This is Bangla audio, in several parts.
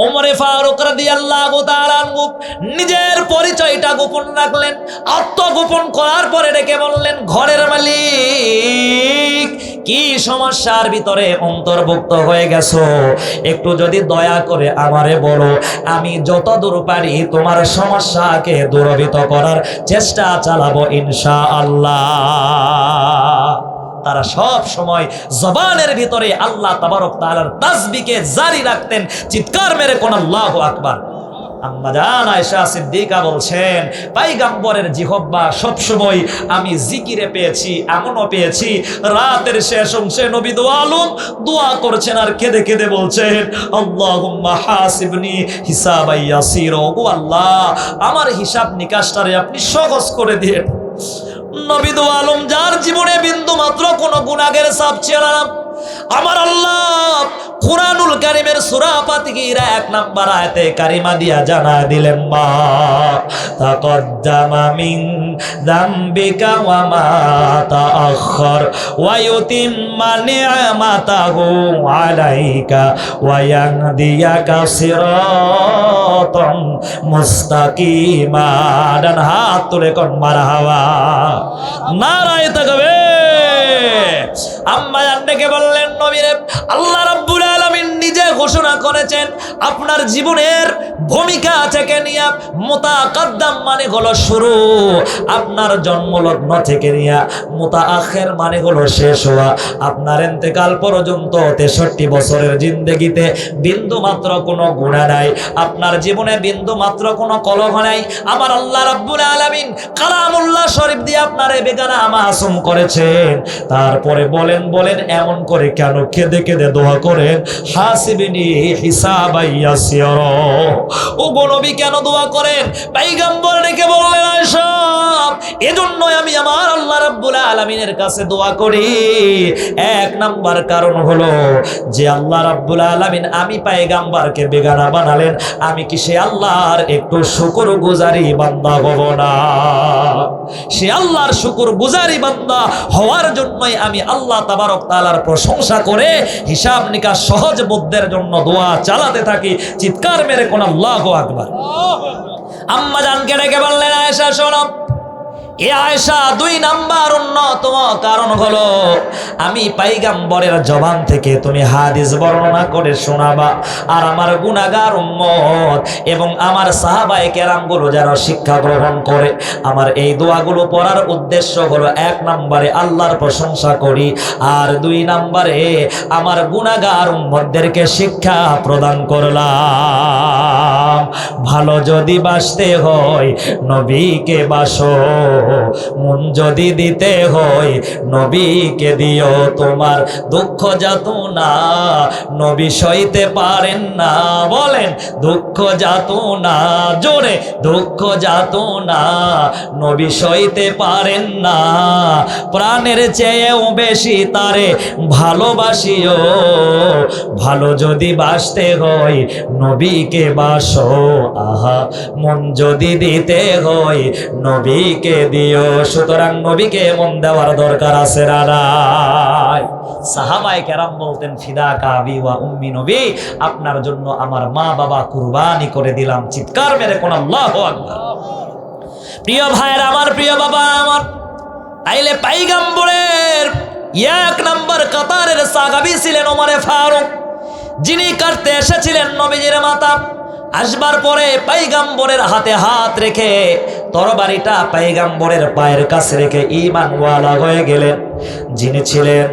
ওমরে ফারুক রাদিয়াল্লাহু তাআলা আনহু নিজের পরিচয়টা গোপন রাখলেন। আত্মগোপন করার পরে ডেকে বললেন, ঘরের মালিক, কি সমস্যার ভিতরে অন্তর্ভুক্ত হয়ে গেছো? একটু যদি দয়া করে আমারে বলো, আমি যতদূর পারি তোমার সমস্যাকে দূরীভূত করার চেষ্টা চালাবো ইনশাআল্লাহ। তারা সব সময় জবানের ভিতরে আল্লাহ তাবারক তাআলার তাসবিহকে জারি রাখতেন। চিৎকার মেরে কোন আল্লাহু আকবার। আম্মা জান আয়েশা সিদ্দিকা বলছেন, পয়গম্বরের জিহ্বা সবসময় আমি জিকিরে পেয়েছি, এমনও পেয়েছি রাতের শেষ অংশে নবী দোয়া করছেন আর কেঁদে কেঁদে বলছেন, আল্লাহুম্মা হাসিবনি হিসাবান ইয়াসীরা, ও আল্লাহ আমার হিসাব নিকাশটারে আপনি সহজ করে দিন। নবী দো আলম যার জীবনে বিন্দু মাত্র কোনো গুনাহের ছাপ ছিল না, আমার আল্লাহ কুরআনুল কারীমের সূরা ফাতিহা 1 নাম্বার আয়াতে কারিমা দিয়া জানা দিলেন, মা তাকদ্দামা মিন যামবিকা ওয়া মা তাআখার ওয়া ইউতিম্মা নি'মাতাহু আলাইকা ওয়া ইয়াহদিয়াকা সিরাতাম মুস্তাকিমা। ডান হাত তুলে কোন মারহাবা, নারায়ে তাকবীর। আম্মা জান ডেকে বললেন, নবীরে আল্লাহ রাব্বুল আলামিন নিজে ঘোষণা করেছেন আপনার জীবনের ভূমিকা থেকে নিয়ে মুতাকাদ্দাম মানে হলো শুরু, আপনার জন্মলগ্ন থেকে নিয়ে মুতাআখির মানে হলো শেষ হওয়া। আপনার ইন্তেকাল পর্যন্ত 63 বছরের জিন্দেগিতে বিন্দু মাত্র কোনো গুনাহ নাই, আপনার জীবনে বিন্দু মাত্র কোনো কলহ নাই। আমার আল্লাহ রাব্বুল আলামিন কালামুল্লাহ শরীফ দিয়ে আপনারে বেগানা মাসুম করেছেন। তারপরে বলেন এমন করে কেন কেঁদে কেঁদে দোয়া করেন, হাসিবনি হিসাবান ইয়াসীরা। ও গো নবী কেন দোয়া করেন? পয়গম্বর ডেকে বললেন, আয়েশা এজন্যই আমি আমার আল্লাহ রাব্বুল আলামিনের কাছে দোয়া করি। 1 নাম্বার কারণ হলো যে আল্লাহ রাব্বুল আলামিন আমি পয়গম্বরকে বেগানা বানালেন, আমি কি সে আল্লাহর একটু শুকরগুজারি বান্দা হব না? সে আল্লাহর শুকরগুজারি বান্দা হওয়ার জন্যই আমি আল্লাহ তাবারক তাআলার প্রশংসা করে হিসাব নিকাশ সহজ বুদ্ধের জন্য দোয়া চালাতে থাকি। চিৎকার মেরে কোন আল্লাহু আকবার। আম্মা জানকে ডেকে বললেন, আয়েশা শোনো, এ আয়েশা 2 নাম্বার অন্যতম কারণ হলো আমি পয়গম্বরের জবান থেকে তুমি হাদিস বর্ণনা করে শোনাবা, আর আমার গুনাহগার উম্মত এবং আমার সাহাবায়ে কেরামগুলো যারা শিক্ষা গ্রহণ করে আমার এই দোয়াগুলো পড়ার উদ্দেশ্য হলো 1 নম্বরে আল্লাহর প্রশংসা করি, আর 2 নম্বরে আমার গুনাহগার উম্মতদেরকে শিক্ষা প্রদান করলাম। ভালো যদি বাসতে হয় নবীকে বাসো, মন যদি দিতে হয় নবীকে দিও, তোমার দুঃখ যাতনা নবী সইতে পারেন না। বলেন দুঃখ যাতনা, জোরে, দুঃখ যাতনা নবী সইতে পারেন না, প্রাণের চেয়েও বেশি তারে ভালোবাসিও। ভালো যদি বাসতে হয় নবীকে বাসো, আহা মন যদি দিতে হয় নবীকে দিও। সুতরাং নবীকে মন দেওয়ার দরকার আছে না নাই? সাহাবায়ে কেরাম বলতেন, ফিদাকা আবি ওয়া উম্মি, নবী আপনার জন্য আমার মা বাবা কুরবানি করে দিলাম। চিৎকার মেরে কোন আল্লাহু আকবার। প্রিয় ভাইরা আমার, প্রিয় বাবা আমার, তাইলে পয়গম্বরের 1 নম্বর কাতারের সাহাবী ছিলেন ওমরে ফারুক, যিনি কাটতে এসেছিলেন নবীজির মাথা। আসবার পরে পয়গম্বরের হাতে হাত রেখে তরবারিটা পয়গম্বরের পায়ের কাছে রেখে ঈমানওয়ালা হয়ে গেলেন। যিনি ছিলেন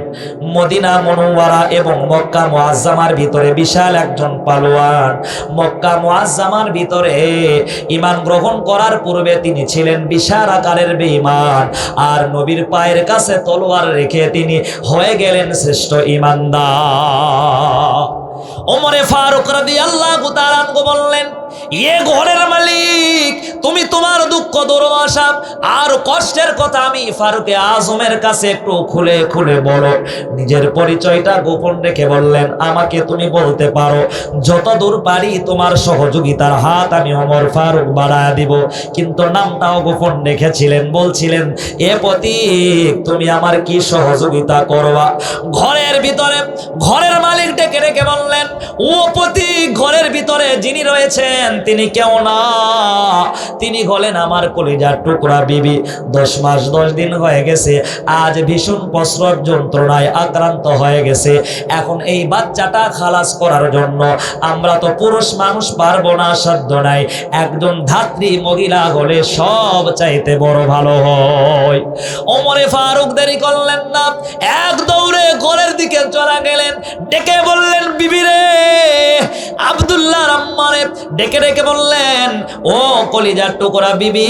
মদিনা মুনাওয়ারা এবং মক্কা মুআজ্জামার ভিতরে বিশাল একজন পালোয়ান। মক্কা মুআজ্জামার ভিতরে ঈমান গ্রহণ করার পূর্বে তিনি ছিলেন বিশাল আকারের বেঈমান, আর নবীর পায়ের কাছে তলোয়ার রেখে তিনি হয়ে গেলেন শ্রেষ্ঠ ঈমানদার। ওমরে ফারুক রাদিয়াল্লাহু তাআলা আনহু বললেন, এ ঘরের মালিক, তুমি তোমার দুঃখ দুর্দশা আর কষ্টের কথা আমি ফারুকে আজমের কাছে একটু খুলে খুলে বলো। নিজের পরিচয়টা গোপন রেখে বললেন, আমাকে তুমি বলতে পারো, যতদূর পারি তোমার সহযোগিতার হাত আমি ওমর ফারুক বাড়ায় দিব। কিন্তু নামটাও গোপন রেখেছিলেন, বলছিলেন, এ প্রতীক তুমি আমার কি সহযোগিতা করবা? ঘরের ভিতরে ঘরের মালিক ডেকে রেখে বললেন, ও প্রতীক, ঘরের ভিতরে যিনি রয়েছেন তিনি কেউ না, তিনি হলেন আমার কলিজার টুকরা বিবি। 10 মাস 10 দিন হয়ে গেছে, আজ ভীষণ প্রসব যন্ত্রণায় আক্রান্ত হয়ে গেছে। এখন এই বাচ্চাটা খালাস করার জন্য আমরা তো পুরুষ মানুষ পারবো না, সাধ্য নাই। একজন ধাত্রী মহিলা হলে সব চাইতে বড় ভালো হয়। ওমরে ফারুক দেরি করলেন না, এক দৌড়ে ঘরের দিকে চলে গেলেন। ডেকে বললেন, বিবি রে, আব্দুল্লাহ আম্মারে ডেকে ডেকে বললেন, ও কলিজার টুকরা বিবি,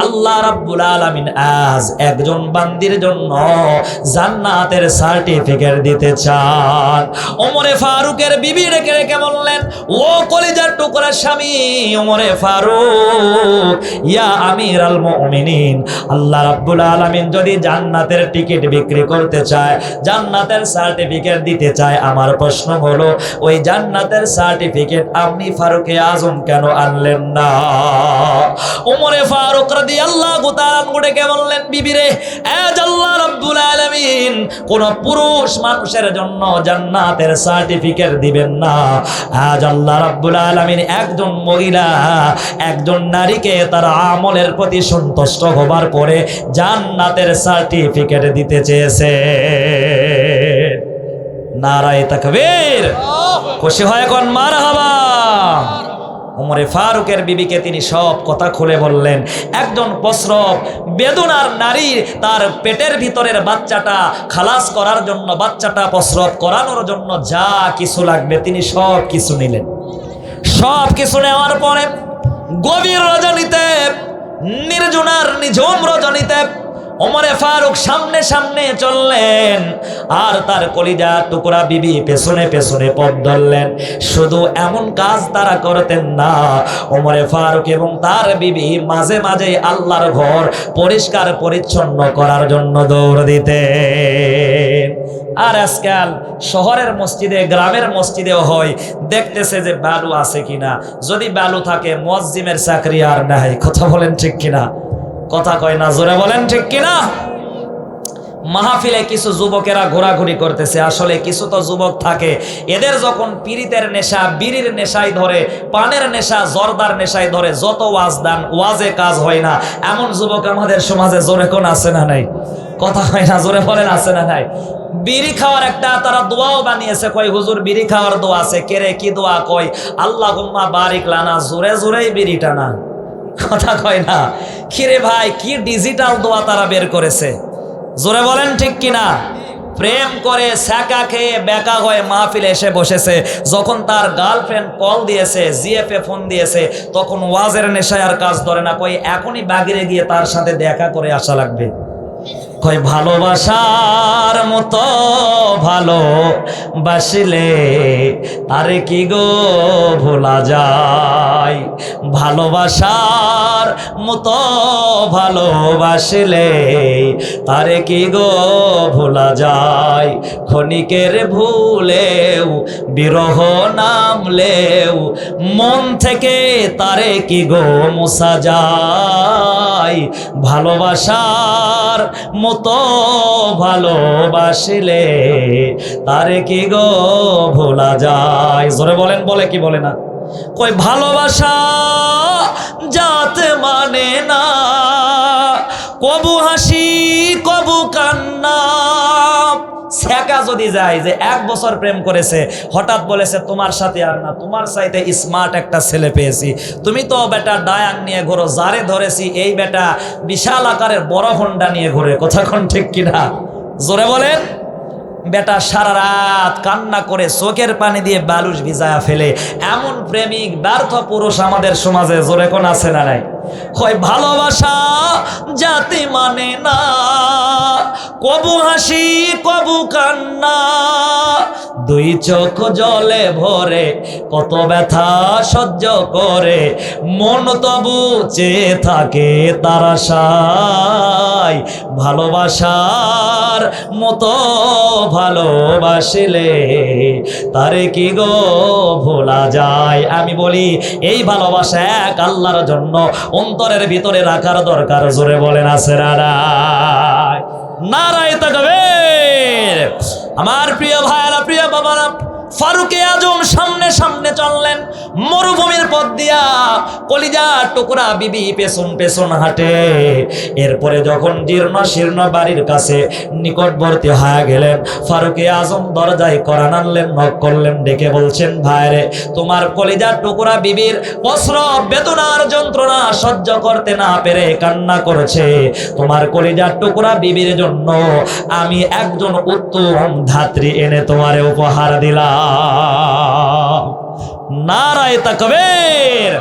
আল্লাহ রাব্বুল আলামিন আজ একজন বান্দির জন্য জান্নাতের সার্টিফিকেট দিতে চান। ওমরে ফারুকের বিবি ডেকে ডেকে বললেন, ও কলিজার টুকরা স্বামী ওমরে ফারুক, ইয়া আমিরাল মুমিনিন, আল্লাহ রাব্বুল আলামিন যদি জান্নাতের টিকিট বিক্রি করতে চায়, জান্নাতের সার্টিফিকেট দিতে চায়, আমার প্রশ্ন হলো, ওই জান্নাতের সার্টিফিকেট আপনি ফারুকে আজম কেন আনলেন না? ওমরে ফারুক রাদিয়াল্লাহু তাআলা ডেকে বললেন, বিবি রে, আজ আল্লাহ রাব্বুল আলামিন কোন পুরুষ মানুষের জন্য জান্নাতের সার্টিফিকেট দিবেন না। আজ আল্লাহ রাব্বুল আলামিন একজন মহিলা, একজন নারীকে তার আমলের প্রতি সন্তুষ্ট হবার পরে জান্নাতের সার্টিফিকেট দিতে চেয়েছে। নারায়ে তাকবীর, খুশি হয় কোন মারহাবা। ওমরে ফারুকের বিবিকে তিনি সব কথা খুলে বললেন। একজন প্রসব বেদনার নারী তার পেটের ভিতরের বাচ্চাটা খালাস করার জন্য, বাচ্চাটা প্রসব করানোর জন্য যা কিছু লাগবে তিনি সব কিছু নিলেন। সব কিছু নেওয়ার পরে গভীর রজনীতে, নির্জনার নিঝুম রজনীতে ওমরে ফারুক সামনে সামনে চললেন, আর তার কলিজা টুকরা বিবি পেছনে পেছনে পথ ধরলেন। শুধু এমন কাজ তারা করতেন না, ওমরে ফারুক এবং তার বিবি মাঝে মাঝে আল্লাহর ঘর পরিষ্কার পরিচ্ছন্ন করার জন্য দৌড় দিতেন। আর আজকাল শহরের মসজিদে, গ্রামের মসজিদেও হয়, দেখতেছে যে বালু আছে কিনা। যদি বালু থাকে, মুয়াজ্জিমের চাকরি আর নাই। কথা বলেন ঠিক কিনা? কথা কয় না, জোরে বলেন ঠিক কিনা? মাহফিলে কিছু যুবকেরা ঘোরাঘুরি করতেছে। আসলে কিছু তো যুবক থাকে, এদের যখন পীড়িতের নেশা, বিড়ির নেশায় ধরে, পানের নেশা, জর্দার নেশায় ধরে, যত ওয়াজ দান, ওয়াজে কাজ হয় না, এমন যুবক আমাদের সমাজে জোরে কোন আছে না নাই? কথা হয় না, জোরে বলেন আছে না নাই? বিড়ি খাওয়ার একটা তারা দোয়াও বানিয়েছে, কয় হুজুর বিড়ি খাওয়ার দোয়া আছে। কেরে কি দোয়া? কয় আল্লাহুম্মা বারিক লানা, জোরে জোরেই বিড়ি টানা। কথা কয় না? খিরে ভাই, কি ডিজিটাল দোয়া তারা বের করেছে, জোরে বলেন ঠিক কিনা? প্রেম করে ছ্যাঁকা খেয়ে বেকা হয়ে মাহফিলে এসে বসেছে। যখন তার গার্লফ্রেন্ড কল দিয়েছে, জিএফএ ফোন দিয়েছে, তখন ওয়াজের নেশায় আর কাজ ধরে না। কই এখনই বাগিরে গিয়ে তার সাথে দেখা করে আসা লাগবে। কয় ভালোবাসার মতো ভালোবাসিলে আরে কি গো ভোলা যায়, ভালোবাসার মতো ভালোবাসিলে তারে কি গো ভোলা যায়, ক্ষণিকের ভুলেও বিরহ নামলেও মন থেকে তারে কি গো মোছা যায়, ভালোবাসার মতো ভালোবাসিলে তারে কি গো ভোলা যায়। জোরে বলেন, বলে কি বলে না? কই ভালোবাসা যাতে মানে না, কবু হাসি কবু কান্না। ছ্যাঁকা যদি যায়, যে 1 বছর প্রেম করেছে, হঠাৎ বলেছে তোমার সাথে আর না, তোমার চাইতে স্মার্ট একটা ছেলে পেয়েছি, তুমি তো বেটা ডায়াং নিয়ে ঘোরো, যারে ধরেছি এই বেটা বিশাল আকারের বড় হোন্ডা নিয়ে ঘোরে। কথা কোন ঠিক কিনা? জোরে বলেন। বেটা সারা রাত কান্না করে চোখের পানি দিয়ে বালুস ভিজায়া ফেলে। এমন প্রেমিক ব্যর্থ পুরুষ আমাদের সমাজে জোরে কোন আছে না নাই? হয় ভালোবাসা জাতি মানে না, কবু হাসি কবু কান্না, দুই চোখ জলে ভরে কত ব্যথা সহ্য করে, মন তবু চেয়ে থাকে তার আশায়। ভালোবাসার মতো ভালোবাসিলে তারে কি গো ভোলা যায়। আমি বলি এই ভালোবাসা এক আল্লাহর জন্য অন্তরের ভিতরে রাখার দরকার। জোরে বলেন আছে নারায় নারায় তাকবীর। আমার প্রিয় ভাইরা প্রিয় বাবারা, ফারুকে আজম সামনে সামনে চললেন মরুভূমির পথ দিয়া, কলিজা টুকরা বিবি পেছন পেছন হাঁটে। এরপরে যখন জীর্ণ শীর্ণ বাড়ির কাছে নিকটবর্তী হয়ে গেলেন, ফারুকে আজম দরজায় কড়া নাড়লেন, নক করলেন, ডেকে বলছেন, ভাইরে তোমার কলিজার টুকরা বিবির প্রসব বেদনার যন্ত্রণা সহ্য করতে না পেরে কান্না করেছে। তোমার কলিজার টুকরা বিবির জন্য আমি একজন উত্তম ধাত্রী এনে তোমারে উপহার দিলাম। নারায়ে তাকবীর।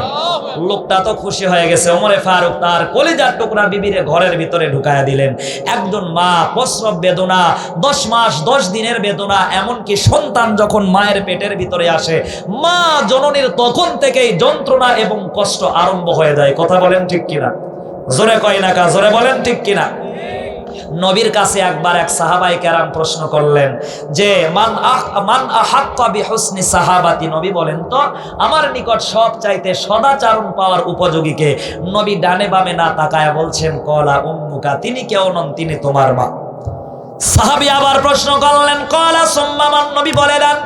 লোকটা তো খুশি হয়ে গেছে। ওমরে ফারুক তার কলিজার টুকরা বিবিরে ঘরের ভিতরে ঢুকায়া দিলেন। একজন মা প্রসব বেদনা, 10 মাস 10 দিনের বেদনা, এমনকি সন্তান যখন মায়ের পেটের ভিতরে আসে, মা জননীর তখন থেকেই যন্ত্রণা এবং কষ্ট আরম্ভ হয়ে যায়। কথা বলেন ঠিক কিনা? জোরে কয় না কা? জোরে বলেন ঠিক কিনা? নবীর কাছে একবার এক সাহাবায়ে কেরাম প্রশ্ন করলেন যে মান আহাক্কা বিহুসনি সাহাবাতি, নবী বলেন তো আমার নিকট সব চাইতে সদাচরণ পাওয়ার উপযোগী কে? নবী ডানে বামে না তাকায়া বলছেন, কলা উম্মুকা, তিনি কেউ নন, তিনি তোমার মা। সাহাবী আবার প্রশ্ন করলেন, কলা সুম্মা মান, নবী বলেন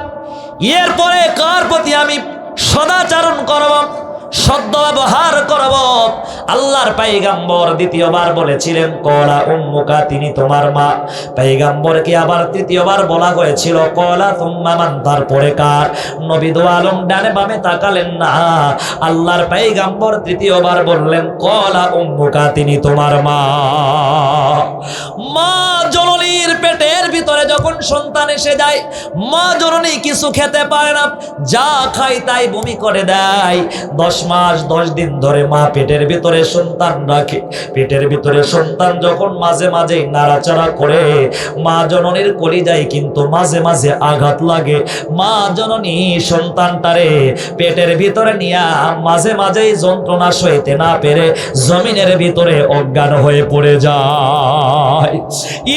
এরপরে কার প্রতি আমি সদাচরণ করব, সদ্ব্যবহার করব? আল্লাহর পয়গম্বর দ্বিতীয়বার বলেছিলেন কলা উম্মুকা, তিনি তোমার মা। পয়গম্বরকে আবার তৃতীয়বার বলা হয়েছিল কলা তুম্মা মান, তারপরে কার? নবী দো আলম ডানে বামে তাকালেন না। আল্লাহর পয়গম্বর তৃতীয়বার বললেন কলা উম্মুকা, তিনি তোমার মা। মা জননীর পেটের ভিতরে যখন সন্তান এসে যায়, মা জননী কিছু খেতে পারে না, যা খায় তাই বমি করে দেয়। 10 মাস 10 দিন ধরে মা পেটের ভিতরে সন্তান রাখে। পেটের ভিতরে সন্তান যখন মাঝে মাঝে নাড়াচাড়া করে, মা জননীর কলিজায় কিন্তু মাঝে মাঝে আঘাত লাগে। মা জননী সন্তানটারে পেটের ভিতরে নিয়ে মাঝে মাঝেই যন্ত্রণা সইতে না পেরে জমিনের ভিতরে অজ্ঞান হয়ে পড়ে যায়।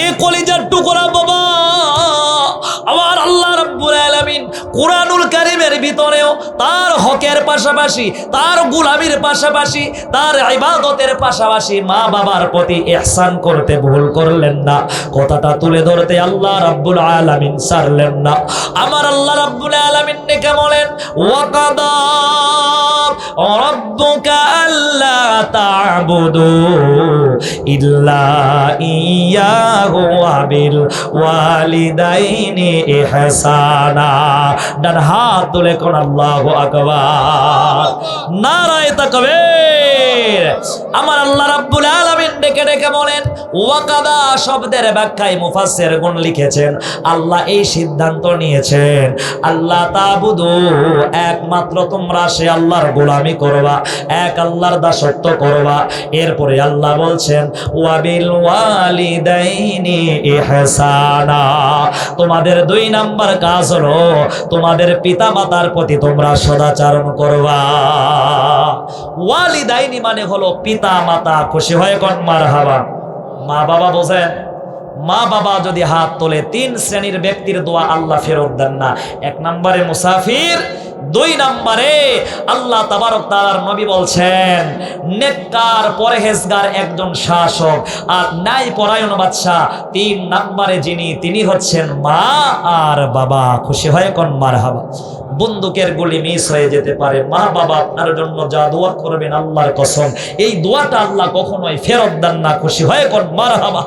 এ কলিজার টুকরা বাবা, আমার আল্লাহ রাব্বুল আলামিন কুরআনুল কারীমের ভিতরেও তার হকের পাশাপাশি, তার গোলামির পাশাপাশি, তার ইবাদতের পাশাপাশি মা বাবার প্রতি ইহসান করতে ভুল করলেন না। কথাটা তুলে ধরতে আল্লাহ রাব্বুল আলামিন ছাড়লেন না। আমার আল্লাহ রাব্বুল আলামিন ডেকে বলেন, ওয়াকাদা রাব্বুকা আল্লা তা'বুদু ইল্লা ইয়াহু ওয়া বিল ওয়ালিদাইনি ইহসানা। ডান হাত তুলে কোন আল্লাহু আকবার, নারায়ে তাকবীর। আমার আল্লাহ রাব্বুল আলামিন ডেকে ডেকে বলেন, ওয়াকাদা শব্দের ব্যাখ্যায় মুফাসসিরগণ লিখেছেন, আল্লাহ এই সিদ্ধান্ত নিয়েছেন আল্লাহ তা'বুদু, একমাত্র তোমরা সে আল্লাহর গোলামি করবা, এক আল্লাহর দাসত্ব করবা। এরপরে আল্লাহ বলছেন ওয়া বিল ওয়ালিদাইনি ইহসানা, তোমাদের 2 নাম্বার কাজ হলো তোমাদের পিতা মাতার প্রতি তোমরা সদাচরণ করবা। ওয়ালিদাইনি মানে হলো পিতা মাতা। খুশি হয়ে কোন মারহাবা। মা বাবা বোঝেন? মা বাবা যদি হাত তোলে 3 শ্রেণীর ব্যক্তির দোয়া আল্লাহ ফেরত দেন না। 1 নম্বরে মুসাফির, 2 নম্বরে আল্লাহ তাবারক তাআলার নবী বলছেন নেককার পরহেজগার একজন শাসক, আর ন্যায় পরায়ণ বাদশা 3 নম্বরে যিনি, তিনি হচ্ছেন মা আর বাবা। খুশি হয়ে কোন মারহাবা। বন্দুকের গুলি মিস হয়ে যেতে পারে, মা বাবা আপনার জন্য যা দোয়া করবেন আল্লাহর কসম এই দোয়াটা আল্লাহ কখনোই ফেরত দেন না। খুশি হয়ে কোন মারহাবা।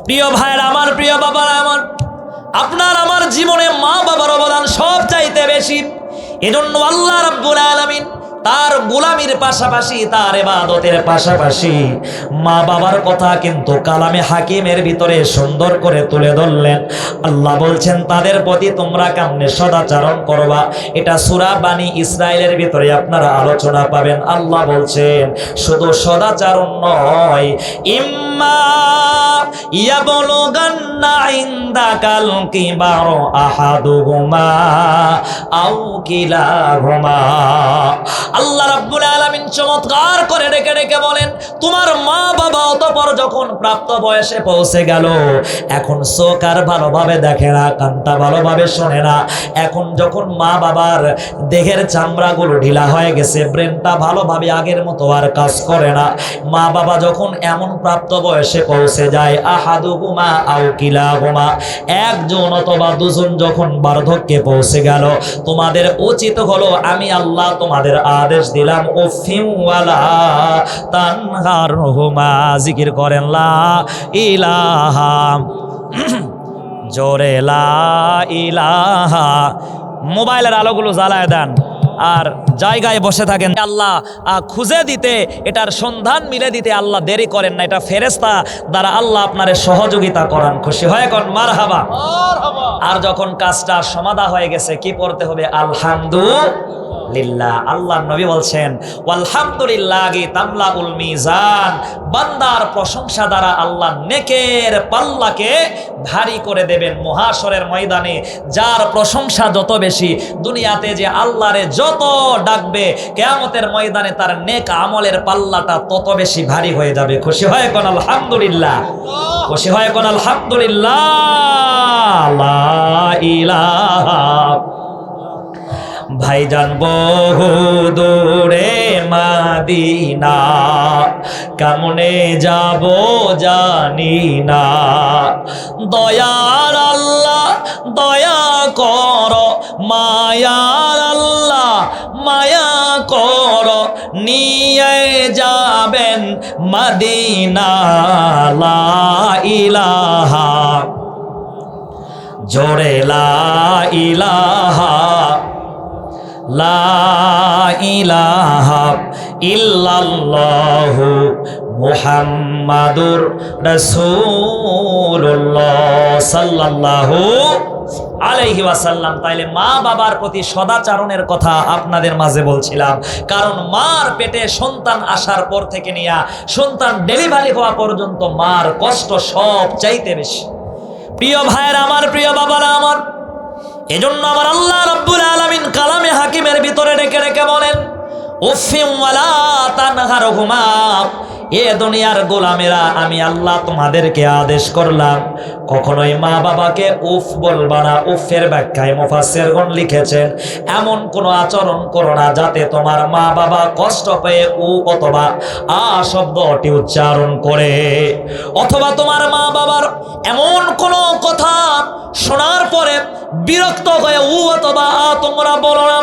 প্রিয় ভাইরা আমার, প্রিয় বাবারা আমার, আপনার আমার জীবনে মা বাবার অবদান সব চাইতে বেশি। এজন্য আল্লাহ রাব্বুল আলামিন তার গোলামির পাশাপাশি, তার ইবাদতের পাশাপাশি মা বাবার কথা কিন্তু কালামে হাকিমের ভিতরে সুন্দর করে তুলে ধরলেন। আল্লাহ বলছেন তাদের প্রতি তোমরা কেমনে সদাচরণ করবা, এটা সূরা বানী ইসরাইলের ভিতরে আপনারা আলোচনা পাবেন। আল্লাহ বলছেন শুধু সদাচরণ নয়, ইম্মা ইয়াবলুগান্না ইনদাকাল কিবারু আহাদুহুমা আও কিলাহুমা। আল্লাহ রাব্বুল আলামিন চমৎকার করে ডেকে ডেকে বলেন, তোমার মা বাবা অতঃপর যখন প্রাপ্ত বয়সে পৌঁছে গেল, এখন চোখ আর ভালোভাবে দেখে না, কানটা ভালোভাবে শোনে না, এখন যখন মা বাবার দেহের চামড়াগুলো ঢিলা হয়ে গেছে, ব্রেনটা ভালোভাবে আগের মতো আর কাজ করে না, মা বাবা যখন এমন প্রাপ্ত বয়সে পৌঁছে যায়, আহাদুহুমা আও কিলাহুমা, একজন অথবা দুজন যখন বার্ধক্যে পৌঁছে গেল, তোমাদের উচিত হলো আমি আল্লাহ তোমাদের আদেশ দিলাম, উফিউ ওয়ালা তানহারহুমা, জিকির করেন লা ইলাহা, জোরে লা ইলাহা। মোবাইলের আলোগুলো জ্বালায় দেন আর জায়গায় বসে থাকেন। আল্লাহ খুঁজে দিতে, এটার সন্ধান মিলে দিতে আল্লাহ দেরি করেন না, এটা ফেরেশতা দ্বারা আল্লাহ আপনারে সহযোগিতা করান। খুশি হয়ে কোন মারহাবা। আর যখন কাজটা সমাধা হয়ে গেছে, কি পড়তে হবে? আলহামদুলিল্লাহ। আল্লাহ নবী বলছেন আলহামদুলিল্লাহি তামলাউল মিজান, বান্দার প্রশংসা দ্বারা আল্লাহ নেকের পাল্লাকে ভারী করে দেবেন মহাশরের ময়দানে। যার প্রশংসা যত বেশি, দুনিয়াতে যে আল্লাহরে যত ডাকবে, কিয়ামতের ময়দানে তার নেক আমলের পাল্লাটা তত বেশি ভারী হয়ে যাবে। খুশি হয় কোন আলহামদুলিল্লাহ, খুশি হয় কোন আলহামদুলিল্লাহ। লা ইলাহা। ভাইজান বহু দূরে মাদিনা, কেমনে যাব জানি না, দয়ার আল্লাহ দয়া কর, মায়ার আল্লাহ মায়া কর, নিয়ে যাবেন মদিনা। লা ইলাহা, জোরে লা ইলাহা, লা ইলাহা ইল্লাল্লাহু মুহাম্মাদুর রাসূলুল্লাহ সাল্লাল্লাহু আলাইহি ওয়াসাল্লাম। তাইলে মা বাবার প্রতি সদাচরণের কথা আপনাদের মাঝে বলছিলাম, কারণ মার পেটে সন্তান আসার পর থেকে নিয়ে সন্তান ডেলিভারি হওয়া পর্যন্ত মার কষ্ট সব চাইতে বেশি। প্রিয় ভাইয়েরা আমার, প্রিয় বাবারা আমার, এজন্য আমার আল্লাহ রাব্বুল আলামিন কালামে হাকিমের ভিতরে ডেকে ডেকে বলেন, উফিউ ওয়ালা তানহারহুমা, এ দুনিয়ার গোলামেরা, আমি আল্লাহ তোমাদেরকে আদেশ করলাম কখনোই মা বাবাকে উফ বলবা না। উফের ব্যাখ্যায় মুফাসসিরগণ লিখেছেন, এমন কোনো আচরণ করো না যাতে তোমার মা বাবা কষ্ট পেয়ে উ অথবা আ শব্দটি উচ্চারণ করে, অথবা তোমার মা বাবার এমন কোনো কথা শোনার পরে বিরক্ত হয়ে উ অথবা আ তোমরা বলো না।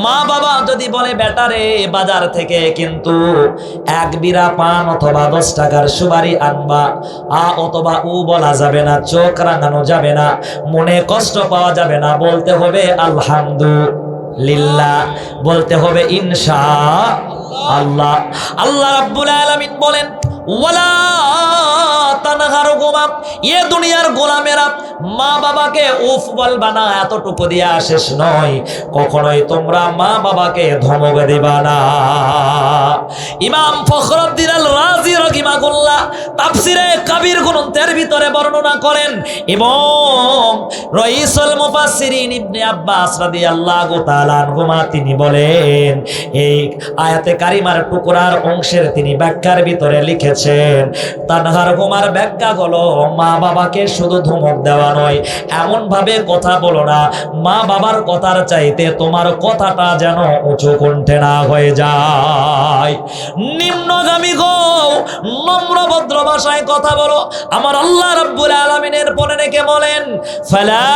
মা বাবা যদি বলে বেটারে বাজার থেকে কিন্তু এক বিড়া পান অথবা 10 টাকার সুপারি আনবা, আ অথবা উ বলা যাবে না, চোখ রাঙানো যাবে না, মনে কষ্ট পাওয়া যাবে না, বলতে হবে আলহামদুলিল্লাহ, বলতে হবে ইনশাআল্লাহ। আল্লাহ রাব্বুল আলামিন বলেন, ওয়ালা তানহারহুমা, এ দুনিয়ার গোলামেরা মা বাবাকে উফ বলবা না। এতটুকু দিয়া শেষ নয়, কখনোই তোমরা মা বাবাকে ধমক দিবা না। ইমাম ফখরুদ্দিন আল রাজি রাহিমাহুল্লাহ তাফসিরে কাবীর গ্রন্থের ভিতরে বর্ণনা করেন, এবং রাইসুল মুফাসসিরিন ইবনে আব্বাস রাদিয়াল্লাহু তাআলা আনহুমা তিনি বলেন, এই আয়াতে কারিমার টুকরার অংশের তিনি ব্যাখ্যার ভিতরে লিখেছেন, তানহারহুমার ব্যাখ্যা হলো মা বাবাকে শুধু ধমক দেওয়া নয়, এমন ভাবে কথা বলো না মা বাবার কথার চাইতে তোমার কথাটা যেন উঁচু কণ্ঠে না হয়ে যায়, নিম্নগামী হও, নম্র ভদ্র ভাষায় কথা বলো। আমার আল্লাহ রাব্বুল আলামিনের পরে রেখে বলেন, ফালা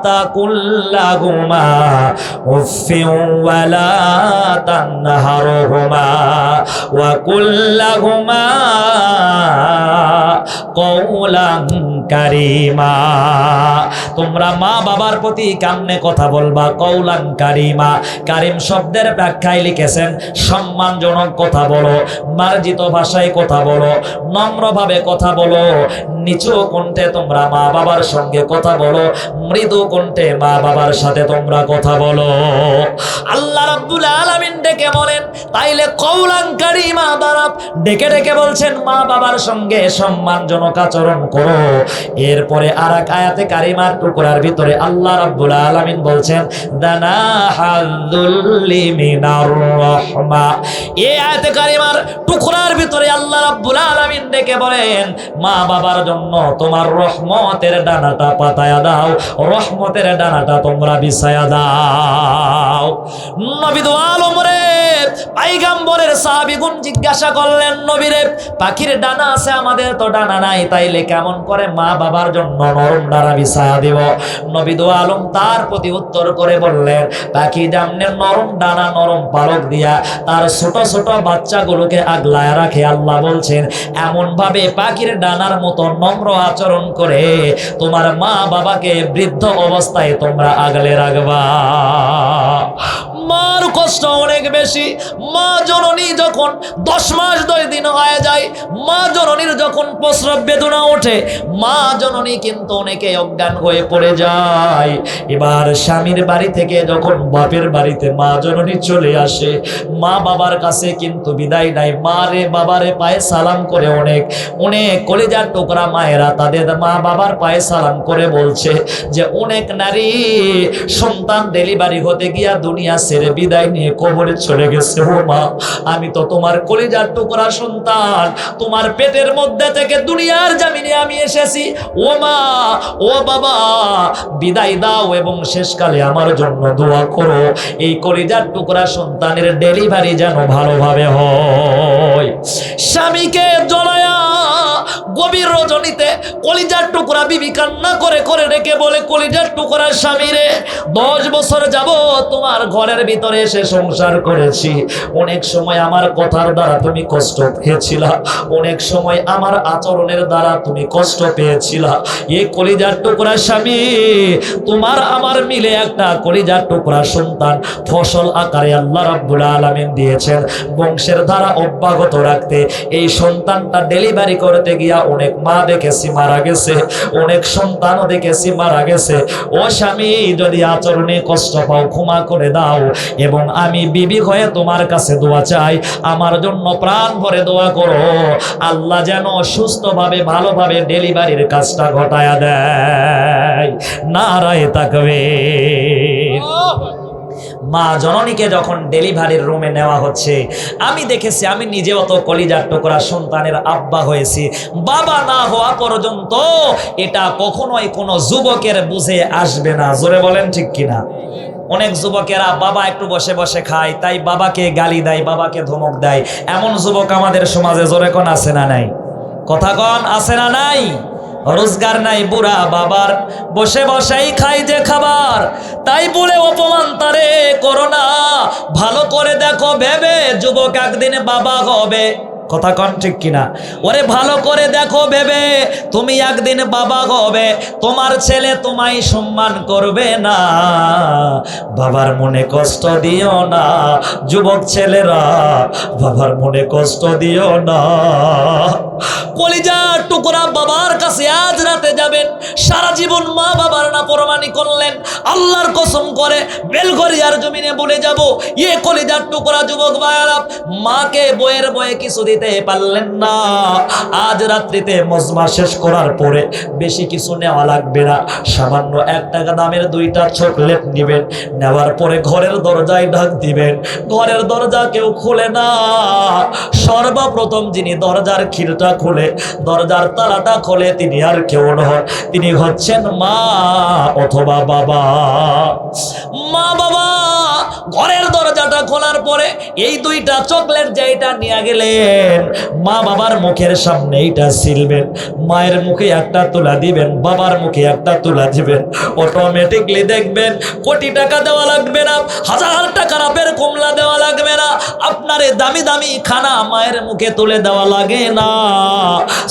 তাকুল্লাহুমা উফিউ ওয়ালা তানহারহুমা ওয়া কুল্লাহুমা কওলান কারিমা। তোমরা মা বাবার প্রতি কেমনে কথা বলবা? কওলান কারিমা। কারিম শব্দের ব্যাখ্যায় লিখেছেন সম্মানজনক কথা বলো, মার্জিত ভাষায় কথা বলো, নম্রভাবে কথা বলো, নিচু কণ্ঠে তোমরা মা বাবার সঙ্গে কথা বলো, মৃদু কণ্ঠে মা বাবার সাথে তোমরা কথা বলো। আল্লাহ রাব্বুল আলামিন ডেকে বলেন, তাইলে কওলান কারিমা দ্বারা ডেকে ডেকে বলছেন মা বাবার সঙ্গে সম্মানজনক আচরণ করো। এরপরে আরেক আয়াতে কারিমার টুকরার ভিতরে আল্লাহ রাব্বুল আলামিন বলছেন দানা হাযুল্লি মিনার রাহমা। এই আয়াতে কারিমার টুকরার ভিতরে আল্লাহ রাব্বুল আলামিন ডেকে বলেন মা বাবার জন্য তোমার রহমতের ডানাটা পাতায়া দাও, রহমতের ডানাটা তোমরা বিছায়া দাও। নবী দো আলম রে, পয়গম্বরের সাহাবীগণ জিজ্ঞাসা করলেন নবীরে, পাখির ডানা আছে, আমাদের তো ডানা নাই, তাইলে কেমন করে মা বাবার জন্য নরম ডানা বিছায়া দিব? নবী দো আলম তার প্রতি উত্তর করে বললেন, পাখি যেমন নরম ডানা নরম পালক দিয়া তার ছোট ছোট বাচ্চাগুলোকে আগলায় রাখে, আল্লাহ বলছেন এমন ভাবে পাখির ডানার মতো নম্র আচরণ করে তোমার মা বাবাকে বৃদ্ধ অবস্থায় তোমরা আগলে রাখবা। মার কষ্ট অনেক বেশি। মা জননী যখন 10 মাস 10 দিন হয়ে যায়, মা জননীর যখন প্রসব বেদনা ওঠে, মা জননী কিন্তু অনেকে অজ্ঞান হয়ে পড়ে যায়। এবার স্বামীর বাড়ি থেকে যখন বাপের বাড়িতে মা জননী চলে আসে, মা বাবার কাছে কিন্তু বিদায় নাই। মা রে বাবারে পায়ে সালাম করে অনেক অনেক কলিজার টুকরা মায়েরা তাদের মা বাবার পায়ে সালাম করে বলছে যে অনেক নারী সন্তান ডেলিভারি হতে গিয়া দুনিয়া ছেড়ে বিদায় নিয়ে কবরে চলে গেছে। ও মা, আমি তো তোমার কলিজার টুকরা সন্তান, তোমার পেটের মধ্যে থেকে দুনিয়ার জমিনে আমি এসেছি। ও মা, ও বাবা, বিদায় দাও এবং শেষকালে আমার জন্য দোয়া করো, এই কলিজার টুকরা সন্তানের ডেলিভারি যেন ভালোভাবে হয়। স্বামীকে জড়ায়া গভীর রজনীতে কলিজার টুকরা বিবি কান্না করে করে রেখে বলে, কলিজার টুকরা স্বামী রে, 10 বছর যাব তোমার ঘরের ভিতরে এসে সংসার করেছি। অনেক সময় আমার কথার দ্বারা তুমি কষ্ট পেয়েছিলা, অনেক সময় আমার আচরণের দ্বারা তুমি কষ্ট পেয়েছিলা। এই কলিজার টুকরা স্বামী, তোমার আমার মিলে একটা কলিজার টুকরা সন্তান ফসল আকারে আল্লাহ রাব্বুল আলামিন দিয়েছেন বংশের ধারা অব্যাহত রাখতে। এই সন্তানটা ডেলিভারি করতে গিয়া অনেক মা দেখেছি মারা গেছে, অনেক সন্তানও দেখেছি মারা গেছে। ও স্বামী, যদি আচরণে কষ্ট পাও ক্ষমা করে দাও এবং আমি বিবি হয়ে তোমার কাছে দোয়া চাই, আমার জন্য প্রাণ ভরে দোয়া করো, আল্লাহ যেন সুস্থভাবে ভালোভাবে ডেলিভারির কাজটা ঘটায়া দেয়। নারায়ে তাকবীর। মা জননীকে যখন ডেলিভারির রুমে নেওয়া হচ্ছে, আমি দেখেছি, আমি নিজে অত কলিজার টুকরা সন্তানের আব্বা হয়েছি, বাবা না হওয়া পর্যন্ত এটা কখনোই কোনো যুবকের বুঝে আসবে না। জোরে বলেন ঠিক কিনা? অনেক যুবকেরা বাবা একটু বসে বসে খায় তাই বাবাকে গালি দেয়, বাবাকে ধমক দেয়। এমন যুবক আমাদের সমাজে জোরে কোন আছে না নাই? কথা কন আছে না নাই? রোজগার নাই বুড়া বাবার, বসে বসেই খাই যে খাবার, তাই বলে অপমান তারে করো না, ভালো করে দেখো ভেবে যুবক একদিন বাবা হবে। কথা কন ঠিক কিনা? ওরে ভালো করে দেখো ভেবে তুমি একদিন বাবা হবে, তোমার ছেলে তোমায় সম্মান করবে না। বাবার মনে কষ্ট দিও না যুবক ছেলেরা, বাবার মনে কষ্ট দিও না। কলিজার টুকরা বাবার কাছে আজ রাতে যাবেন, সারা জীবন মা বাবার নাফরমানি করলেন, আল্লাহর কসম করে বেলঘরিয়ার জমিনে বলে যাব, এ কলিজার টুকরা যুবক ভাইরা মাকে বইয়ের বয়ে কিছু দিতে পারলেন না। আজ রাত্রিতে মজমা শেষ করার পরে বেশি কিছু নেওয়া লাগবে না, সামান্য 1 টাকা দামের 2টা চকলেট নেবেন, নেওয়ার পরে ঘরের দরজায় ঢাক দিবেন। ঘরের দরজা কেউ খুলে না, সর্বপ্রথম যিনি দরজার খিলটা খুলে দরজার তালাটা খোলে তিনি আর কেউ নয়, তিনি হচ্ছেন মা অথবা বাবা। মা বাবা ঘরের দরজাটা খোলার পরে এই 2টা চকলেট যেটা নিয়ে গেলেন, মা বাবার মুখের সামনে এইটা ছিলবেন, মায়ের মুখে একটা তুলা দিবেন, বাবার মুখে একটা তুলা দিবেন। অটোমেটিকলি দেখবেন কোটি টাকা দেওয়া লাগবে না, 1000 টাকার আপের কমলা দেওয়া লাগবে না, আপনার আপনার এই দামি দামি খানা মায়ের মুখে তুলে দেওয়া লাগে না,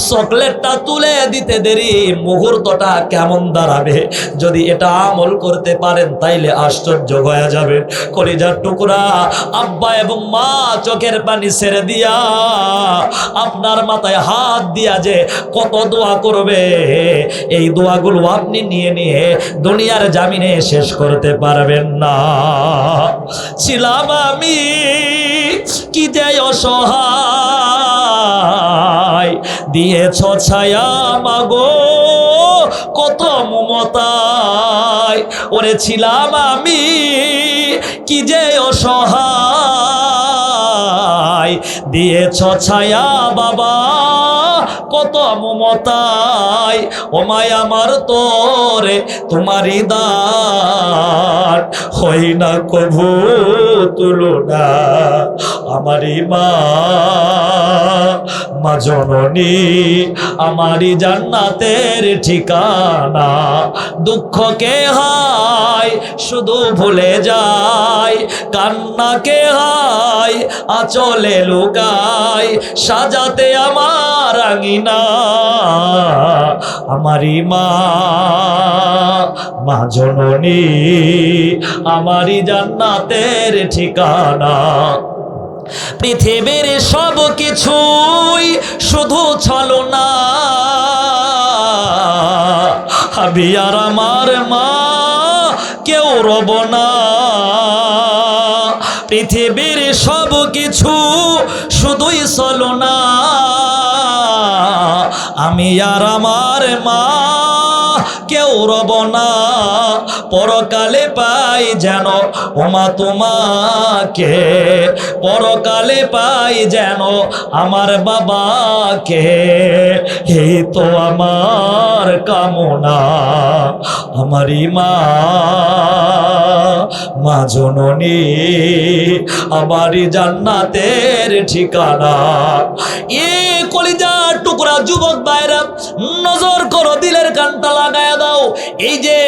চকলেটটা তুলে দিতে দেরি মুহূর্তটা কেমন দাঁড়াবে। যদি এটা আমল করতে পারেন তাইলে আশ্চর্য হয়ে যাবে। কলিজার টুকরা, আব্বা এবং মা চোখের পানি ছেড়ে দিয়া আপনার মাথায় হাত দিয়া যে কত দোয়া করবে, এই দোয়াগুলো আপনি নিয়ে নিয়ে দুনিয়ার জামিনে শেষ করতে পারবেন না। ছিলাম আমি কি যে অসহায়, দিয়েছ ছায়া মাগো কত মমতায়। ওরে ছিলাম আমি কি যে অসহায়, দিয়েছ ছায়া বাবা কত মমতায়। ও মায় আমার তোরে তোমারই দান, হই না কভু তুলনা। আমারই মা, মা জননী আমারই জান্নাতের ঠিকানা। দুঃখকে হায় শুধু ভুলে যায়, কান্নাকে হায় আঁচলে লুকায়, সাজাতে আমার আঙিনা। আমারই মা, মা জননী আমারই জান্নাতের ঠিকানা। পৃথিবীর সব কিছুই শুধু ছলনা, আমি আর আমার মা কেউ রব না। পৃথিবীর সব কিছু শুধুই ছলনা, আমি আর আমার মা কেউ রব না। পরকালে পাই যেন ওমা তোমাকে, পরকালে পাই যেন আমার বাবাকে, এই তো আমার কামনা। আমারই মা, মা জননী আমারই জান্নাতের ঠিকানা। এ কলিজার টুকরা যুবক ভাইরা, নজর করো, দিলের কানটা লাগায়া দাও। এই যে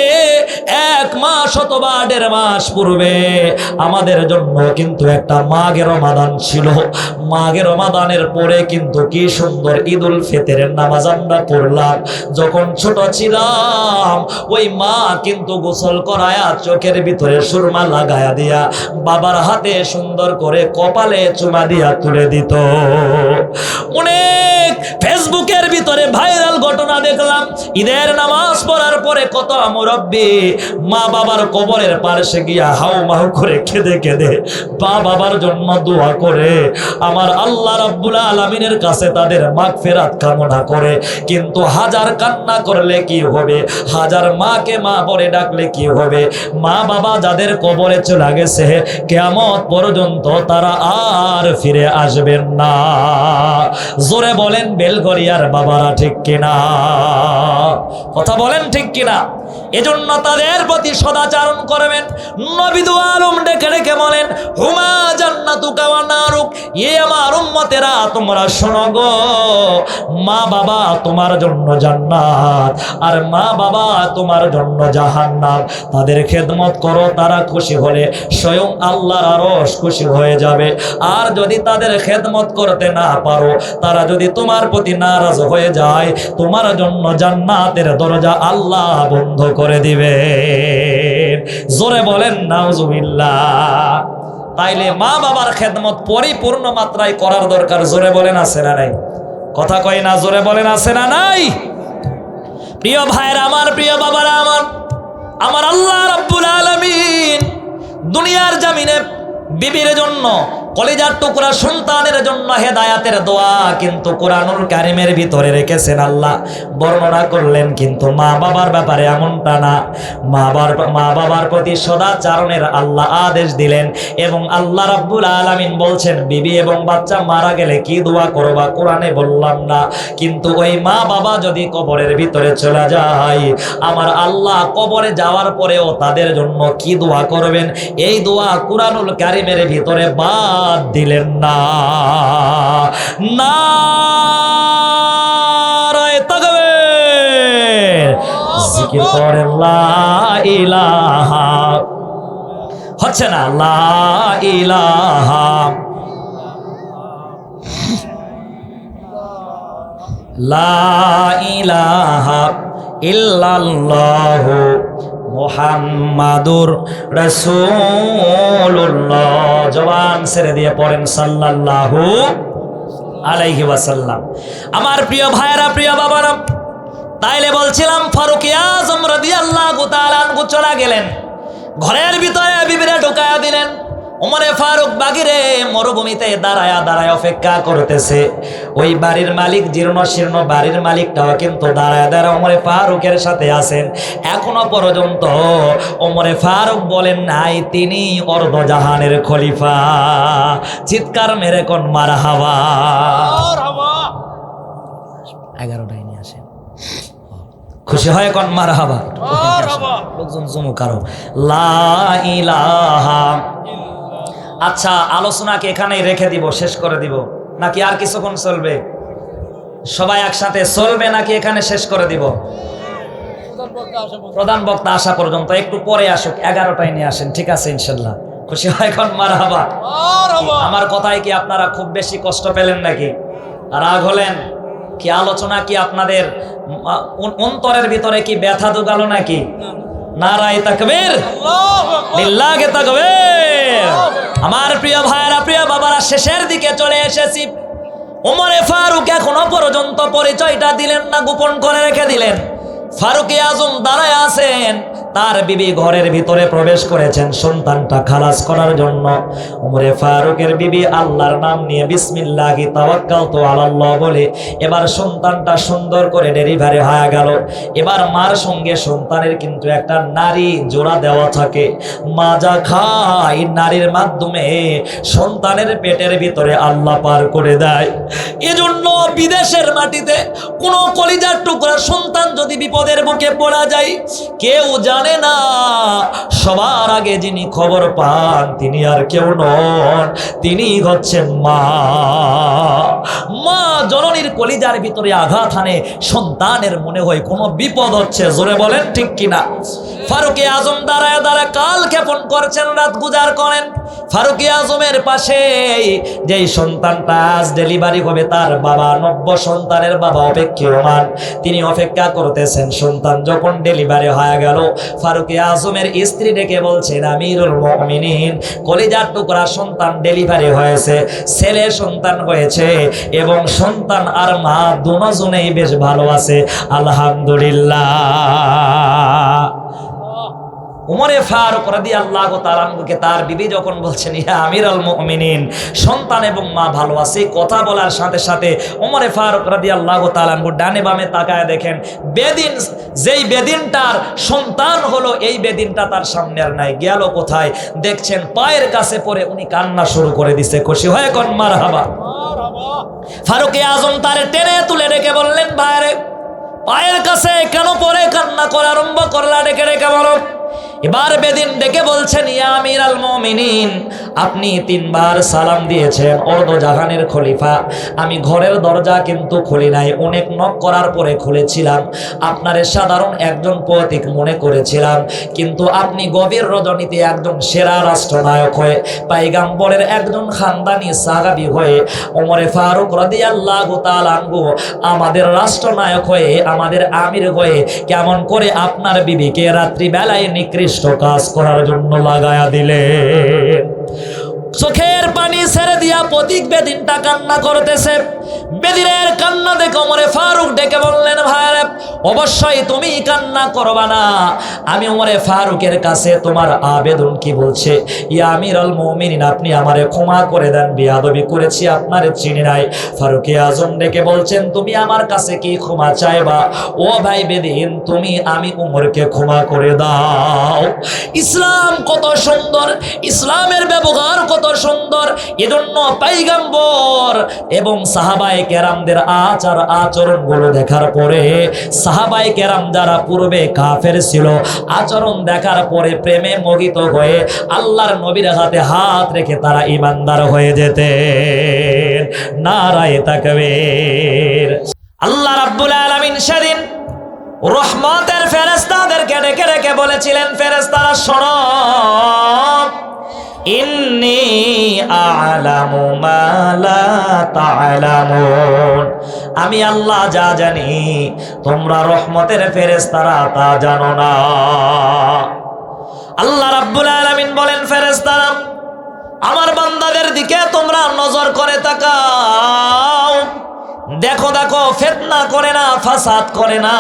1 মাস অথবা 1.5 মাস পূর্বে আমাদের জন্য কিন্তু একটা মাঘের রমাদান ছিল। মাঘের রমাদানের পরে কিন্তু কি সুন্দর ঈদুল ফিতরের নামাজ আমরা পড়লাম। যখন ছোট ছিলাম ওই মা কিন্তু গোসল করায়া চোখের ভিতরে সুরমা লাগায়া দিয়া বাবার হাতে সুন্দর করে কপালে চুমা দিয়া তুলে দিত। অনেক ফেসবুকের ভিতরে ভাইরাল ঘটনা দেখলাম, ঈদের নামাজ পড়ার পরে কত মুরব্বি মা বাবার কবরের পাশে গিয়া হাউ মাউ করে কেঁদে কেঁদে মা বাবার জন্য দোয়া করে, আমার আল্লাহ রাব্বুল আলামিনের কাছে তাদের মাগফিরাত কামনা করে। কিন্তু হাজার কান্না করলে কি হবে, হাজার মাকে মা বলে ডাকলে কি হবে? মা বাবা যাদের কবরে চলে গেছে কিয়ামত পর্যন্ত তারা আর ফিরে আসবেন না। জোরে বলেন বেলগড়িয়ার বাবারা, ঠিক কিনা? কথা বলেন ঠিক কিনা? এজন্য তাদের প্রতি সদাচরণ করবেন। নবী দু আলম ডেকে ডেকে বলেন, হুমা জান্নাতুকা ওয়া নারুক, এ আমার উম্মতেরা তোমরা শোনো গো, মা বাবা তোমার জন্য জান্নাত আর মা বাবা তোমার জন্য জাহান্নাম। তাদের খেদমত করো, তারা খুশি হলে স্বয়ং আল্লাহর আরশ খুশি হয়ে যাবে। আর যদি তাদের খেদমত করতে না পারো, তারা যদি তোমার প্রতি নারাজ হয়ে যায়, তোমার জন্য জান্নাতের দরজা আল্লাহ বন্ধ করে দিবে। জোরে বলেন নাউজুবিল্লাহ। তাইলে মা বাবার খেদমত পরিপূর্ণ মাত্রায় করার দরকার। জোরে বলেন আছে না নাই? কথা কয় না, জোরে বলেন আছে না নাই? প্রিয় ভাইরা আমার, প্রিয় বাবারা আমার, আমার আল্লাহ রাব্বুল আলামিন দুনিয়ার জামিনে বিবির জন্য, কলিজার টুকরা সন্তানের জন্য হেদায়াতের দোয়া কিন্তু কোরআনুল কারিমের ভিতরে রেখেছেন। আল্লাহ বর্ণনা করলেন, কিন্তু মা বাবার ব্যাপারে এমনটা না। মা বাবার প্রতি সদাচরণের আল্লাহ আদেশ দিলেন। এবং আল্লাহ রাব্বুল আলামিন বলছেন, বিবি এবং বাচ্চা মারা গেলে কি দোয়া করবা কোরআনে বললাম না, কিন্তু ওই মা বাবা যদি কবরের ভিতরে চলে যায়, আমার আল্লাহ কবরে যাওয়ার পরেও তাদের জন্য কি দোয়া করবেন, এই দোয়া কোরআনুল কারিমের ভিতরে বাদ দিলেন না। নারায়ে তাকবীর, জিকির করে লা ইলাহা, হচ্ছে না লা ইলাহা লা ইলাহা ইল্লাল্লাহু মুহাম্মাদুর রাসূলুল্লাহ। জবান ছেড়ে দিয়ে পড়েন সাল্লাল্লাহু আলাইহি ওয়াসাল্লাম। আমার প্রিয় ভাইরা, প্রিয় বাবারা, তাইলে বলছিলাম ফারুক আজম রাদিয়াল্লাহু তাআলা আনহু চলে গেলেন, ঘরের ভিতরে বিবিরে ঢুকায়া দিলেন। ওমরে ফারুক বাগিরে মরুভূমিতে দাঁড়ায়া দাঁড়ায় অপেক্ষা করতেছে। ওই বাড়ির মালিক, জীর্ণ শীর্ণ বাড়ির মালিকটাও কিন্তু দাঁড়ায় দাঁড়ায় ওমরে ফারুকের সাথে আছেন। এখনো পর্যন্ত ওমরে ফারুক বলেন নাই তিনি অর্ধজাহানের খলিফা। চিৎকার মেরে কোন মারহাবা। 11টায় নিয়ে আসেন, খুশি হয় কোন মারহাবা। লোকজন জমু কারো লা ইলাহা। আচ্ছা, আলোচনাকে এখানেই রেখে দিব, শেষ করে দিব নাকি আর কিছুক্ষণ চলবে? সবাই একসাথে চলবে নাকি এখানে শেষ করে দিব? প্রধান বক্তা আসা পর্যন্ত একটু পরে আসুক, 11টায় নিয়ে আসেন, ঠিক আছে ইনশাল্লাহ। খুশি হয় এখন মারহাবা। আমার কথায় কি আপনারা খুব বেশি কষ্ট পেলেন নাকি? রাগ হলেন কি? আলোচনা কি আপনাদের অন্তরের ভিতরে কি ব্যথা ঢুকালো নাকি? নারায়ে তাকবীর, লিল্লাহি তাকবীর। আমার প্রিয় ভাইরা, প্রিয় বাবারা, শেষের দিকে চলে এসেছি। ওমরে ফারুক এখনো পর্যন্ত পরিচয়টা দিলেন না, গোপন করে রেখে দিলেন। ফারুক আজম দাঁড়ায় আছেন, তার বিবি ঘরের ভিতরে প্রবেশ করেছেন সন্তানটা খালাস করার জন্য। ওমরে ফারুকের বিবি আল্লাহর নাম নিয়ে বিসমিল্লাহি তাওয়াক্কালতু আলাল্লাহ বলে এবার সন্তানটা সুন্দর করে ডেলিভারি হয়ে গেল। এবার মার সঙ্গে সন্তানের কিন্তু একটা নারী জোড়া দেওয়া থাকে। মা যা খায় নারীর মাধ্যমে সন্তানের পেটের ভিতরে আল্লাহ পার করে দেয়। এজন্য বিদেশের মাটিতে কোনো কলিজার টুকরা সন্তান যদি বিপদের মুখে পড়া যায়, কেউ জানে না, সবার আগে যিনি খবর পান তিনি আর কেউ নন, তিনি হচ্ছেন মা। মা জননীর কলিজার ভিতরে আঘাত হানে, সন্তানের মনে হয় কোনো বিপদ হচ্ছে। জোরে বলেন ঠিক কিনা? ফারুক আজম দাঁড়ায় দাঁড়ায় কাল ক্ষেপণ করছেন, রাত গুজার করেন। ফারুক আজমের পাশে যেই সন্তানটা আজ ডেলিভারি হবে তার বাবা, নব্য সন্তানের বাবা অপেক্ষমান, তিনি অপেক্ষা করতেছেন। সন্তান যখন ডেলিভারি হয়ে গেল, ফারুক আজমের স্ত্রী ডেকে বলছেন, আমিরুল মুমিনিন, কলিজার টুকরা সন্তান ডেলিভারি হয়েছে, ছেলে সন্তান হয়েছে এবং সন্তান আর মা দুজনেই বেশ ভালো আছে, আলহামদুলিল্লাহ। উমরে ফারুক রাদিয়াল্লাহু তাআলা আনহুকে তার বিবি যখন বলছেন, ইয়া আমিরুল মুমিনিন, সন্তান এবং মা ভালো আছে, কথা বলার সাথে সাথে উমরে ফারুক রাদিয়াল্লাহু তাআলা আনহু ডানে বামে তাকায় দেখেন বেদিন, যেই বেদিনটার সন্তান হলো এই বেদিনটা তার সামনে আর নাই, গেল কোথায়? দেখছেন পায়ের কাছে পড়ে উনি কান্না শুরু করে দিছে। খুশি হয়ে কোন মারহাবা। ফারুক আজম তারে টেনে তুলে রেখে বললেন, ভাইরে পায়ের কাছে কেন পড়ে কান্না করা আরম্ভ করলা? ডেকে রেখে বলো। এবার বেদিন ডেকে বলছেন, ইয়া আমিরাল মুমিনিন, আপনি 3 বার সালাম দিয়েছেন, অর্ধজাহানের খলিফা। আমি ঘরের দরজা কিন্তু খুলি নাই, অনেক নক করার পরে খুলেছিলাম। আপনারে সাধারণ একজন পথিক মনে করেছিলাম, কিন্তু আপনি গভীর রজনীতে একজন সেরা রাষ্ট্রনায়ক হয়ে, পয়গম্বরের একজন খানদানি সাহাবী হয়ে, ওমরে ফারুক রাদিয়াল্লাহু তাআলা আনহু আমাদের রাষ্ট্রনায়ক হয়ে, আমাদের আমির হয়ে কেমন করে আপনার বিবিকে রাত্রিবেলায় নিকৃষ্ট কাজ করার জন্য লাগায়া দিলেন। চোখের পানি ছেড়ে দিয়া প্রতীক বেদিনটা কান্না করতেছে। বেদিনের কান্না দেখে ওমরে ফারুক ডেকে বললেন, ভাইরা অবশ্যই তুমি কান্না করবা না, আমি ওমরে ফারুকের কাছে তোমার আবেদন কি বলছে, ইয়া আমিরুল মুমিনিন, আপনি আমারে ক্ষমা করে দেন, বিয়াদবি করেছি, আপনারে চিনি নাই। ফারুক আজম ডেকে বলছেন, তুমি আমার কাছে কি ক্ষমা চাইবা? ও ভাই বেদিন, তুমি আমি উমরকে ক্ষমা করে দাও। ইসলাম কত সুন্দর, ইসলামের ব্যবহার কত সুন্দর। এজন্য পয়গম্বর এবং সাহাবায়ে কেরামদের আচার আচরণগুলো দেখার পরে, সাহাবায়ে কেরাম যারা পূর্বে কাফের ছিল, আচরণ দেখার পরে প্রেমে মোহিত হয়ে আল্লাহর নবীর হাতে হাত রেখে তারা ঈমানদার হয়ে যেতেন। নারায়ে তাকবীর। আল্লাহ রাব্বুল আলামিন সেদিন রহমতের ফেরেশতাদেরকে ডেকে ডেকে বলেছিলেন, ফেরেশতারা শোনো, ইন্নী আ'লামু মা লা তা'লামুন, আমি আল্লাহ যা জানি তোমরা রহমতের ফেরেশতারা তা জানো না। আল্লাহ রাব্বুল আলামিন বলেন, ফেরেশতারা আমার বান্দাদের দিকে তোমরা নজর করে তাকাও, দেখো দেখো ফিতনা করে না, ফাসাদ করে না,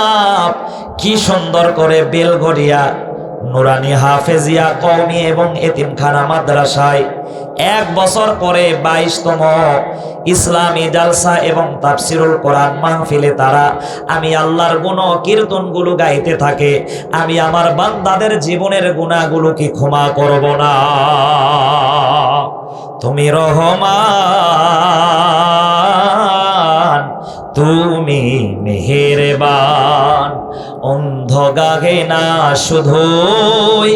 কি সুন্দর করে বেলগড়িয়া নুরানি হাফেজিয়া কওমি এবং এতিমখানা মাদ্রাসায় 1 বছর পরে 22তম ইসলামী জালসা এবং তাফসিরুল কোরআন মাহফিলে তারা আমি আল্লাহর গুণ কীর্তনগুলো গাইতে থাকে। আমি আমার বান্দাদের জীবনের গুনাহগুলো কি ক্ষমা করব না? তুমি রহমান, তুমি মেহেরবান, অন্ধ গাহে না শুধুই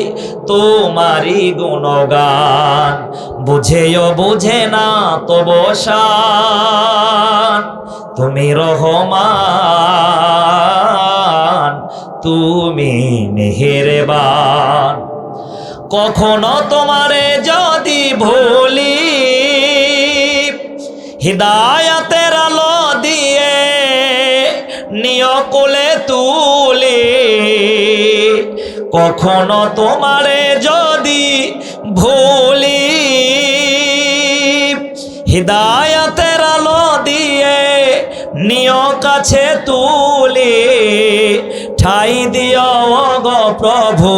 তোমারই গুণগান, বুঝেও বুঝে না তবু শান। তুমি রহমান, তুমি মেহেরবান, কখনো তোমারে যদি ভুলি হিদায়াতের আলো দিয়ে নিয় কোলে তুলি, কখনো তোমারে যদি ভুলি হিদায়াতের আলো দিয়ে নিয় কাছে তুলি, ঠাই দিও গো প্রভু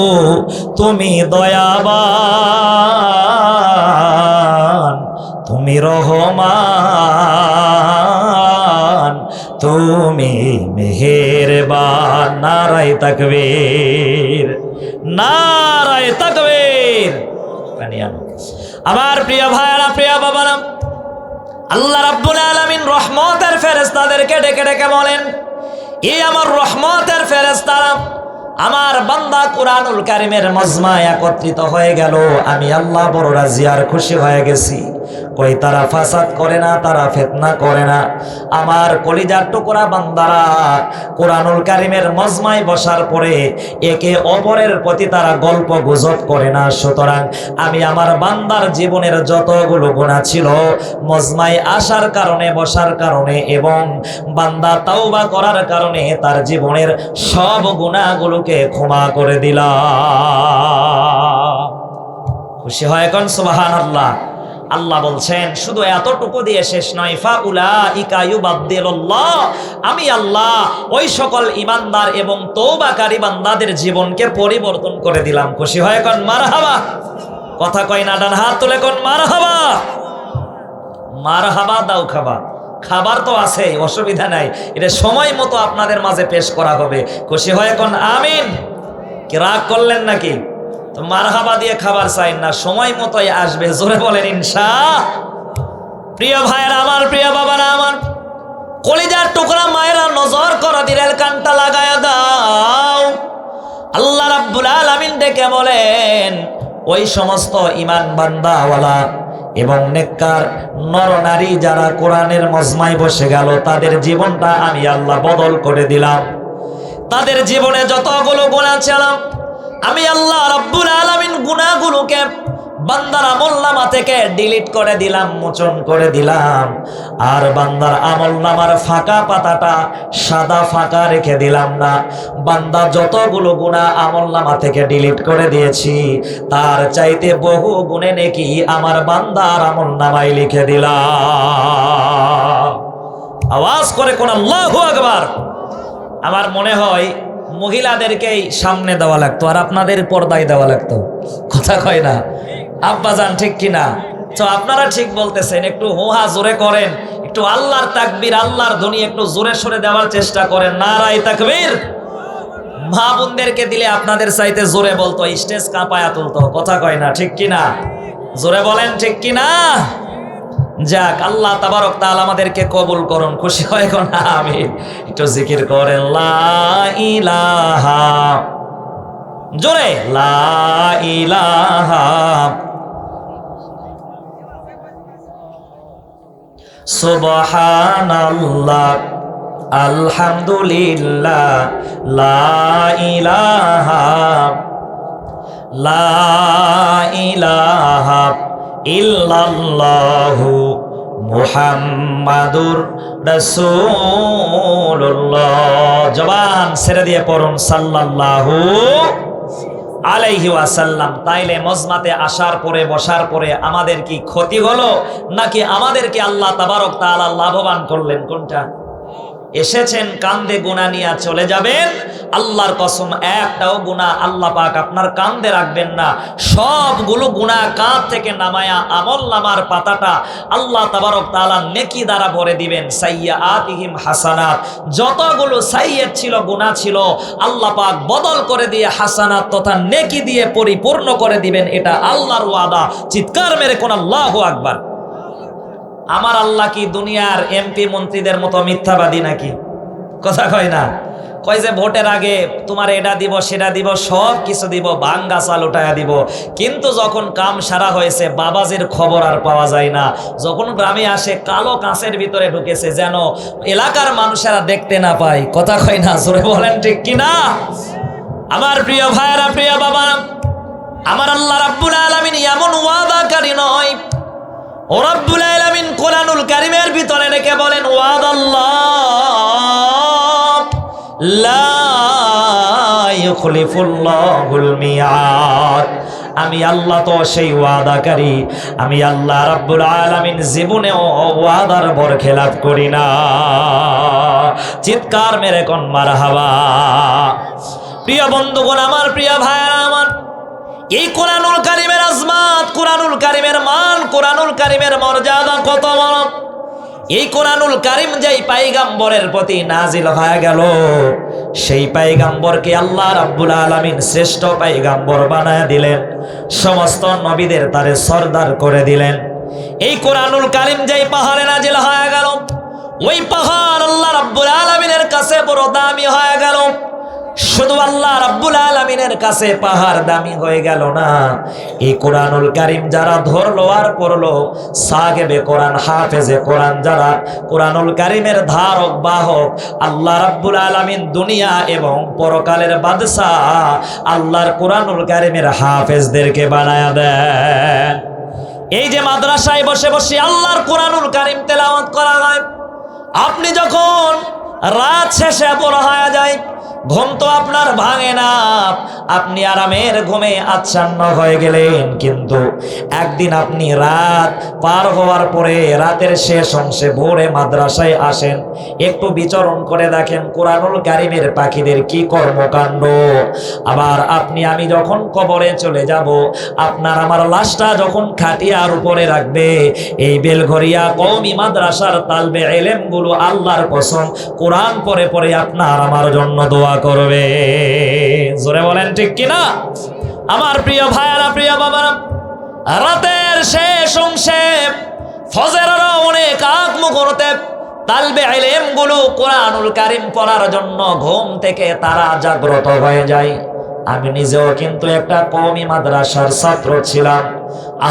তুমি দয়াবান, তুমি রহমান, তুমি মেহেরবান। নারায়ে তাকবীর, নারায়ে তাকবীর। আমার প্রিয় ভাইরা, প্রিয় বাবারা, আল্লাহ রাব্বুল আলামিন রহমতের ফেরেশতাদেরকে ডেকে ডেকে বলেন, এই আমার রহমতের ফেরেশতারা আমার বান্দা কুরআনুল কারীমের মজমায় একত্রিত হয়ে গেল, আমি আল্লাহ বড় রাজি আর খুশি হয়ে গেছি। কই তারা ফাসাদ করে না, তারা ফিতনা করে না। আমার কলিজার টুকরা বান্দারা কুরআনুল কারীমের মজমায় বসার পরে একে অপরের প্রতি তারা গল্প গুজব করে না। সুতরাং আমি আমার বান্দার জীবনের যতগুলো গুনাহ ছিল মজমায় আসার কারণে, বসার কারণে এবং বান্দা তাওবা করার কারণে তার জীবনের সব গুনাহগুলোকে ক্ষমা করে দিলাম। খুশি হয় এখন সুবহানাল্লাহ। আল্লাহ বলছেন শুধু এতটুকু দিয়ে শেষ নয়, ফাউলাইকা ইউবাদদিলুল্লাহ, আমি আল্লাহ ওই সকল ইমানদার এবং তওবাকারী বান্দাদের জীবনকে পরিবর্তন করে দিলাম। খুশি হয় এখন মারহাবা। কথা কয় না, ডান হাত তুলে কোন মারহাবা। মারহাবা দাও খাবা, খাবার তো আছে, অসুবিধা নাই, এটা সময় মতো আপনাদের মাঝে পেশ করা হবে। খুশি হয় এখন আমিন। কি রাগ করলেন নাকি? তো মারহাবা দিয়ে খাবার চাই না, সময় মতোই আসবে। জোরে বলেন ইনশাআল্লাহ। প্রিয় ভাইরা আমার, প্রিয় বাবারা আমার, কলিজার টুকরা মায়েরা নজর করো, দিলের কানটা লাগায়া দাও। আল্লাহ রাব্বুল আলামিন ডেকে বলেন, ওই সমস্ত ঈমান বান্দাওয়ালা এবং নেককার নর নারী যারা কোরআনের মজমায় বসে গেল তাদের জীবনটা আমি আল্লাহ বদল করে দিলাম। তাদের জীবনে যতগুলো গুনাহ ছিল আমি আল্লাহ রাব্বুল আলামিন গুনাহগুলোকে বান্দার আমলনামা থেকে ডিলিট করে দিলাম, মোচন করে দিলাম। আর বান্দার আমলনামার ফাঁকা পাতাটা সাদা ফাঁকা রেখে দিলাম না। বান্দা যতগুলো গুনাহ আমলনামা থেকে ডিলিট করে দিয়েছি তার চাইতে বহু গুণে নেকি আমার বান্দার আমলনামায় লিখে দিলাম। আওয়াজ করে কোন আল্লাহু আকবার। আমার মনে হয় মহিলাদেরকেই সামনে দেওয়া লাগতো আর আপনাদের পর্দায় দেওয়া লাগতো। কথা কয় না আব্বাজান, ঠিক কিনা? তো আপনারা ঠিক বলতেছেন, একটু হুহা জোরে করেন, একটু আল্লাহর তাকবীর, আল্লাহর ধ্বনি একটু জোরে সরে দেওয়ার চেষ্টা করেন। নারায়ে তাকবীর। মা বোনদেরকে দিলে আপনাদের চাইতে জোরে বলতো, স্টেজ কাঁপায়া তুলতো। কথা কয় না, ঠিক কিনা? জোরে বলেন, ঠিক কিনা? যাক, আল্লাহ তাবারক তাআলা আমাদেরকে কবুল করুন। খুশি হয় এখন আমিন। একটু জিকির করেন লা ইলাহা, জোরে লা ইলাহা সুবহানাল্লাহ আলহামদুলিল্লাহ লা ইলাহা লা ইলাহা ইল্লাল্লাহু মুহাম্মাদুর রাসূলুল্লাহ। জবান ছেড়ে দিয়ে পড়ুন সাল্লাল্লাহু আলাইহি ওয়াসাল্লাম। তাইলে মজমাতে আসার পরে বসার পরে আমাদের কি ক্ষতি হলো, নাকি আমাদেরকে আল্লাহ তাবারক তাআলা লাভবান করলেন? কোনটা? এসেছেন কান্দে গুনাহ নিয়ে চলে যাবেন, আল্লাহর কসম একটাও গুনাহ আল্লাহ পাক আপনার কান্দে রাখবেন না। সবগুলো গুনাহ কাঁধ থেকে নামায়া আমল নামার পাতাটা আল্লাহ তাবারক তাআলা নেকি দ্বারা ভরে দিবেন। সাইয়্যাতিহিম হাসানাত, যতগুলো সাইয়্যাত ছিল, গুনাহ ছিল, আল্লাহ পাক বদল করে দিয়ে হাসানাত তথা নেকি দিয়ে পরিপূর্ণ করে দিবেন। এটা আল্লাহর ওয়াদা। চিৎকার মেরে কোন আল্লাহু আকবার। আমার আল্লাহ কি দুনিয়ার এমপি মন্ত্রীদের মতো মিথ্যাবাদী নাকি? কথা কয় না, কয় যে ভোটের আগে তোমার এটা দিব সেটা দিব, সব কিছু দিব, ভাঙ্গা চাল উঠায়া দিব, কিন্তু যখন কাম সারা হয়েছে বাবাজির খবর আর পাওয়া যায় না। যখন গ্রামে আসে কালো কাঁচের ভিতরে ঢুকেছে, যেন এলাকার মানুষেরা দেখতে না পায়। কথা কয় না, জোরে বলেন ঠিক কিনা? আমার প্রিয় ভাইয়েরা, প্রিয় বাবা, আমার আল্লাহ রাব্বুল আলামিন এমন ওয়াদাকারী নয়। ও রাব্বুল আলামিন কোরআনুল কারীমের ভিতরে রেখে বলেন, ওয়াদাল্লাহ লা ইউখলিফুল্লাহুল মিয়াদ। আমি আল্লাহ তো সেই ওয়াদাকারী, আমি আল্লাহ রাব্বুল আলামিন জীবনেও ওয়াদার বরখেলাপ করি না। চিৎকার মেরে কোন মারহাবা। প্রিয় বন্ধুগণ, আমার প্রিয় ভাইরা, আমার এই কোরআনুল কারীমের আজমাত, কোরআনুল কারীমের মান, কোরআনুল কারীমের মর্যাদা কত বড়। এই কোরআনুল কারীম যেই পয়গম্বরের প্রতি নাজিল হয়ে গেল, সেই পয়গম্বরকে আল্লাহ রাব্বুল আলামিন শ্রেষ্ঠ পয়গম্বর বানায় দিলেন, সমস্ত নবীদের তারে সরদার করে দিলেন। এই কোরআনুল কারীম যেই পাহাড়ে নাজিল হয়ে গেল, ওই পাহাড় আল্লাহ রাব্বুল আলামিনের কাছে বড় দামি হয়ে গেল। শুধু আল্লাহ রাব্বুল আলামিনের কাছে পাহাড় দামি হয়ে গেল না, এই কোরআনুল কারীম যারা ধরলো আর পড়লো, সাহেবে কোরআন, হাফেজে কোরআন যারা, কোরআনুল কারীমের ধারক বাহক, আল্লাহ রাব্বুল আলামিন দুনিয়া এবং পরকালের বাদশা আল্লাহর কোরআনুল কারীমের হাফেজদেরকে বানায়া দেন। এই যে মাদ্রাসায় বসে বসে আল্লাহর কোরআনুল কারীম তেলাওয়াত করা হয়, আপনি যখন রাত শেষে বড় হয়ে যায়, ঘুম তো আপনার ভাঙে না, আপনি আরামের ঘুমে আচ্ছন্ন হয়ে গেলেন, কিন্তু একদিন আপনি রাত পার হওয়ার পরে রাতের শেষ অংশে ভোরে মাদ্রাসায় আসেন, একটু বিচরণ করে দেখেন কোরআনুল কারীমের পাখিদের কি কর্মকাণ্ড। আবার আপনি আমি যখন কবরে চলে যাব, আপনার আমার লাশটা যখন খাটিয়ার উপরে রাখবে, এই বেলঘরিয়া কওমি মাদ্রাসার তালবে ইলমগুলো আল্লাহর কসম কোরআন পড়ে পড়ে আপনার আমার জন্য দোয়া করবে। জোরে বলেন ঠিক কিনা? আমার প্রিয় ভাইয়ারা, প্রিয় বাবারা, রাতের শেষ অংশে ফজরের অনেক আগ মুহূর্তে তালবে ইলমগুলো কোরআনুল কারীম পড়ার জন্য ঘুম থেকে তারা জাগ্রত হয়ে যায়। আমি নিজেও কিন্তু একটা কওমি মাদ্রাসার ছাত্র ছিলাম।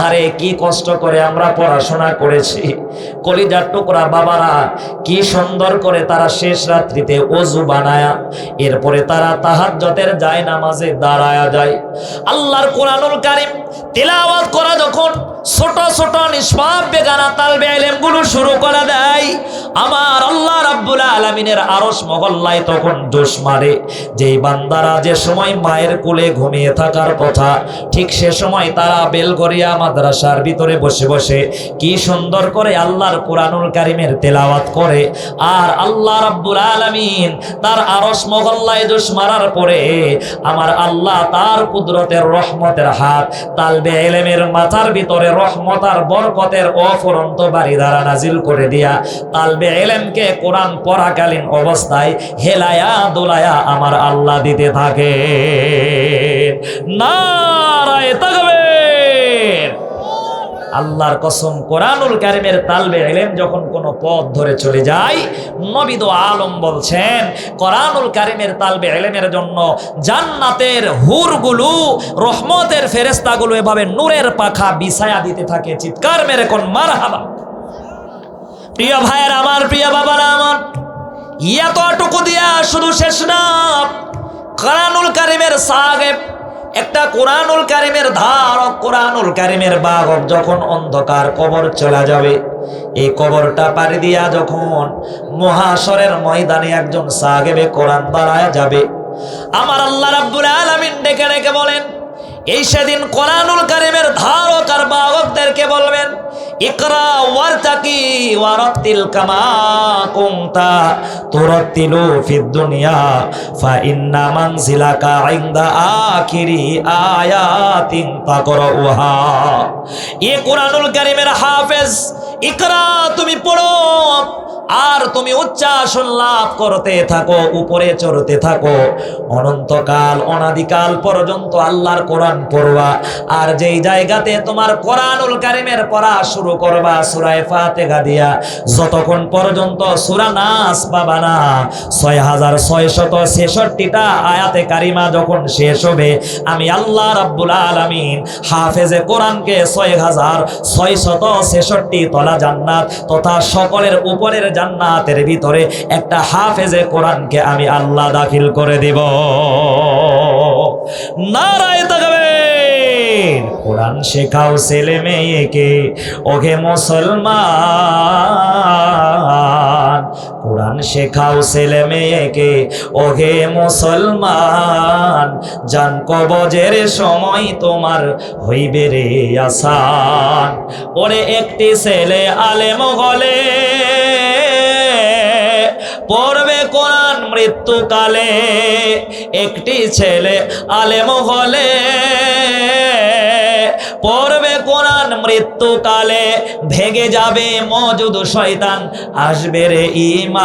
আরে কি কষ্ট করে আমরা পড়াশোনা করেছি, কলিজার টুকরা বাবারা কি সুন্দর করে তারা শেষ রাত্রিতে ওযু বানায়া এরপরে তারা তাহাজ্জুদের জায়নামাজে দাঁড়ায়া যায়। আল্লাহর কোরআনুল কারীম তিলাওয়াত করা যখন ছোট ছোট নিষ্পাপ বেগানা তালবে ইলমগুলো শুরু করে দেয়, আমার আল্লাহ রাব্বুল আলামিনের আরশ মহল্লায় তখন জোশ মারে। যেই বান্দারা যে সময় মায়ের কোলে ঘুমিয়ে থাকার কথা, ঠিক সে সময় তারা বেলঘরিয়া মাদ্রাসার ভিতরে বসে বসে কি সুন্দর করে আল্লাহর কোরআনুল কারীমের তেলাওয়াত করে। আর আল্লাহ রাব্বুল আলামিন তার আরশ মহল্লায় জোশ মারার পরে আমার আল্লাহ তার কুদরতের রহমতের হাত তালবে ইলমের মাথার ভিতরে রহমত আর বরকতের অফুরন্ত বারিধারা নাজিল করে দিয়া তালবে ইলমকে কোরআন পড়াকালীন অবস্থায় হেলায়া দোলায়া আমার আল্লাহ দিতে থাকে। নারায়ে তাকবীর। আল্লাহর কসম, কোরআনুল কারীমের তালবে ইলম যখন কোনো পথ ধরে চলে যায়, নবী দো আলম বলছেন কোরআনুল কারীমের তালবে ইলমের জন্য জান্নাতের হুরগুলো, রহমতের ফেরেশতাগুলো এভাবে নূরের পাখা বিছায়া দিতে থাকে। চিৎকার মেরে কোন মারহাবা। প্রিয় ভাইয়ের আমার, প্রিয় বাবারা আমার, এতটুকু দিয়া শুধু শেষ না। কোরআনুল কারীমের সাহেব একটা কোরআনুল কারিমের ধারক, কোরআনুল কারিমের বাহক যখন অন্ধকার কবর চলে যাবে, এই কবরটা পাড়ি দিয়া যখন মহাশরের ময়দানে একজন সাহেবে কোরআন দাঁড়ায় যাবে, আমার আল্লাহ রাব্বুল আলামিন ডেকে ডেকে বলেন, এই সেদিন কোরআনুল কারিমের ধারক আর বাহকদেরকে বলবেন, ইকরা ওয়ারতাকি ওয়ারাতিল কামা কুনতা তুরাতিলু ফিদ দুনিয়া ফা ইন্না মানজিলাকা ইনদা আখিরি আয়াতিন তাকরাউহা। এই কোরআনুল কারিমের হাফেজ, ইকরা তুমি পড়ো আর তুমি উচ্চাসন লাভ করতে থাকো, উপরে চড়তে থাকো, অনন্তকাল অনাদিকাল পর্যন্ত আল্লাহর কোরআন পড়বা। আর যেই জায়গাতে তোমার কোরআনুল কারিমের পড়া শুরু করবা সূরা ফাতিহা দিয়া, যতক্ষণ পর্যন্ত সূরা নাস পাবা না, 6666টা আয়াতে কারিমা যখন শেষ হবে, আমি আল্লাহ রাব্বুল আলামিন হাফেজে কোরআনকে 6666 তলা জান্নাত তথা সকলের উপরের জান্নাতের ভিতরে একটা হাফেজে কোরআনকে আমি আল্লাহ দাখিল করে দিব। নারায়ে তাকবীর। কোরআন শেখাও ছেলে মেয়েকে, ওহে মুসলমান, কোরআন শেখাও ছেলে মেয়েকে, ওহে মুসলমান, জান কবজের সময় তোমার হইবে রে আসান। ওরে একটি ছেলে আলেম হলে পড়বে কোরআন মৃত্যুকালে, একটি ছেলে আলেম হলে পড়বে কোরআন মৃত্যুকালে, ভেগে যাবে মওজুদ শয়তান, আসবে রে ঈমান,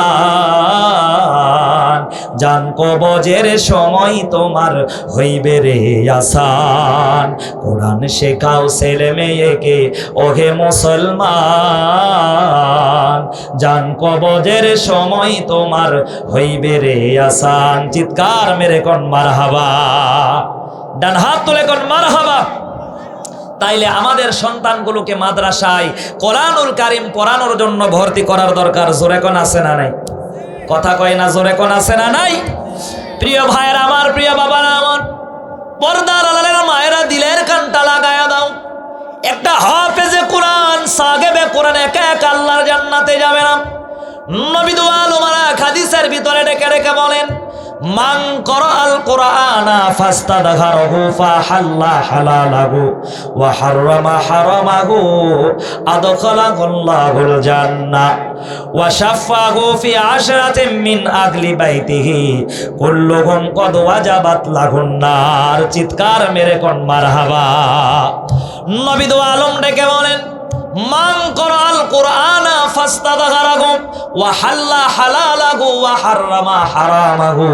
জান কবজের সময় তোমার হইবে রে আসান। কোরআন শেখাও ছেলে মেয়েকে, ওহে মুসলমান, জান কবজের সময় তোমার হইবে রে আসান। চিৎকার মেরে কোন মারহাবা, ডান হাত তুলে কোন মারহাবা। তাইলে আমাদের সন্তানগুলোকে মাদ্রাসায় কোরআনুল কারিম পড়ানোর জন্য ভর্তি করার দরকার। জোরে কোন আছে না নাই? কথা কয় না, জোরে কোন আছে না নাই? প্রিয় ভাইয়েরা আমার, প্রিয় বাবারা আমার, পর্দার আড়ালের মায়েরা দিলের কানটা লাগায়া দাও। একটা হাফেজে কোরআন, সাহেবে কোরআন একা একা আল্লাহর জান্নাতে যাবে না। নবী দু আলম হাদিসের ভিতরে ডেকে ডেকে বলেন, মান করাআল কুরআনা ফাস্তাদহারহু ফাহাল্লা হালালাহু ওয়া হাররামা হারামাহু আদখালাহুল্লাহুল জান্নাহ ওয়া শাফাহু ফি আশরাতিন মিন আহলি বাইতিহি কুল্লুহুম কদ ওয়াজাবাত লাহুন নার। চিৎকার মেরে কোন মারহাবা। নবী দু আলম ডেকে বলেন, মান করাআল কুরআনা ফাস্তাদহারহু ওয়া হাল্লা হালালাহু ওয়া হাররামা হারামাহু।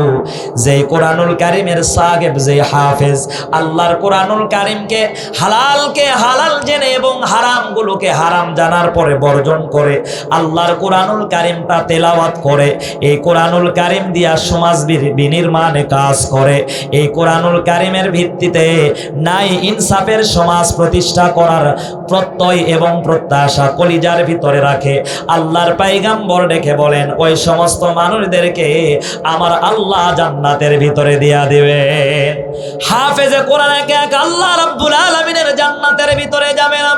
যে কোরআনুল কারীমের সাহেব, যে হাফেজ আল্লাহর কোরআনুল কারীমকে হালালকে হালাল জেনে এবং হারামগুলোকে হারাম জানার পরে বর্জন করে আল্লাহর কোরআনুল কারীমটা তেলাওয়াত করে, এই কোরআনুল কারীম দিয়া সমাজ বিনির্মাণে কাজ করে, এই কোরআনুল কারীমের ভিত্তিতে নাই ইনসাফের সমাজ প্রতিষ্ঠা করার প্রত্যয় এবং প্রত্যাশা কলিজার ভিতরে রাখে, আল্লাহর পয়গম্বর ডেকে বলেন, ওই সমস্ত মানুষদেরকে আমার আল্লাহ জান্নাতের ভিতরে দিয়া দিবেন। হাফেজে কোরআন একা একা আল্লাহ রাব্বুল আলামিনের জান্নাতের ভিতরে যাবে না।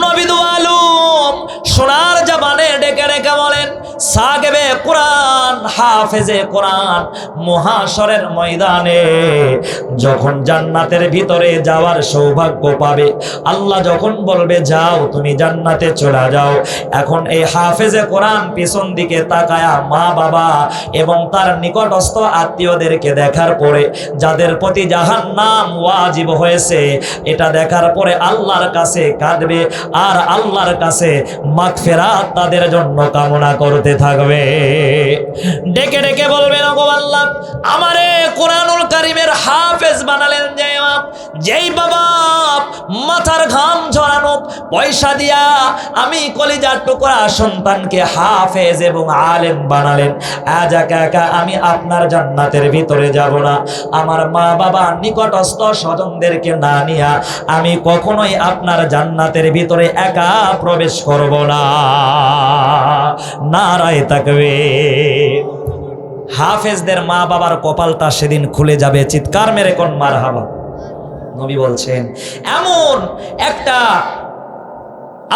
নবী দু আলম সোনার জবানে ডেকে ডেকে বলেন, সাহেবে কোরআন, হাফেজে কোরআন মহাশরের ময়দানে যখন জান্নাতের ভিতরে যাওয়ার সৌভাগ্য পাবে, আল্লাহ যখন বলবে যাও তুমি জান্নাতে চলে যাও, এখন এই হাফেজে কোরআন পিছন দিকে তাকায়া মা বাবা এবং তার নিকটস্থ আত্মীয়দেরকে দেখার পরে, যাদের প্রতি জাহান্নাম ওয়াজিব হয়েছে, এটা দেখার পরে আল্লাহর কাছে কাঁদবে আর আল্লাহর কাছে মাগফিরাত তাদের জন্য কামনা করতে থাকবে। ডেকে ডেকে বলবেন, ওগো আল্লাহ, আমারে কোরআনুল কারীমের হাফেজ বানালেন যেই বাবা মাথার ঘাম ঝরানো পয়সা দিয়া আমি কলিজার টুকরা সন্তানকে হাফেজ এবং আলেম বানালেন, আজ একা একা আমি আপনার জান্নাতের ভিতরে যাব না, আমার মা বাবা নিকটস্থ স্বজনদেরকে না নিয়া আমি কখনোই আপনার জান্নাতের ভিতরে একা প্রবেশ করব না। নারায়ে তাকবীর। হাফেজদের মা বাবার কপালটা সেদিন খুলে যাবে। চিৎকার মেরে কোন মারহাবা। নবী বলছেন এমন একটা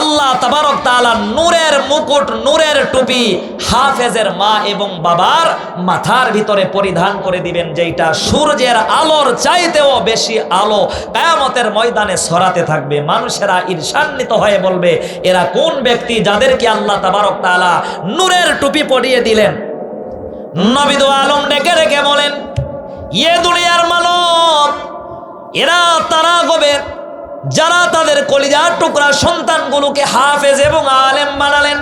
আল্লাহ তাবারক তাআলা নূরের মুকুট, নূরের টুপি হাফেজের মা এবং বাবার মাথার ভিতরে পরিধান করে দিবেন, যেটা সূর্যের আলোর চাইতেও বেশি আলো কিয়ামতের ময়দানে ছড়াতে থাকবে। মানুষেরা ঈর্ষান্বিত হয়ে বলবে, এরা কোন ব্যক্তি যাদেরকে আল্লাহ তাবারক তাআলা নূরের টুপি পরিয়ে দিলেন। নবী দো আলম ডেকে রেখে বলেন, ইয়ে দুনিয়ার মানব, এরা তারা গবে যারা তাদের কলিজার টুকরা সন্তানগুলোকে হাফেজ এবং আলেম বানালেন।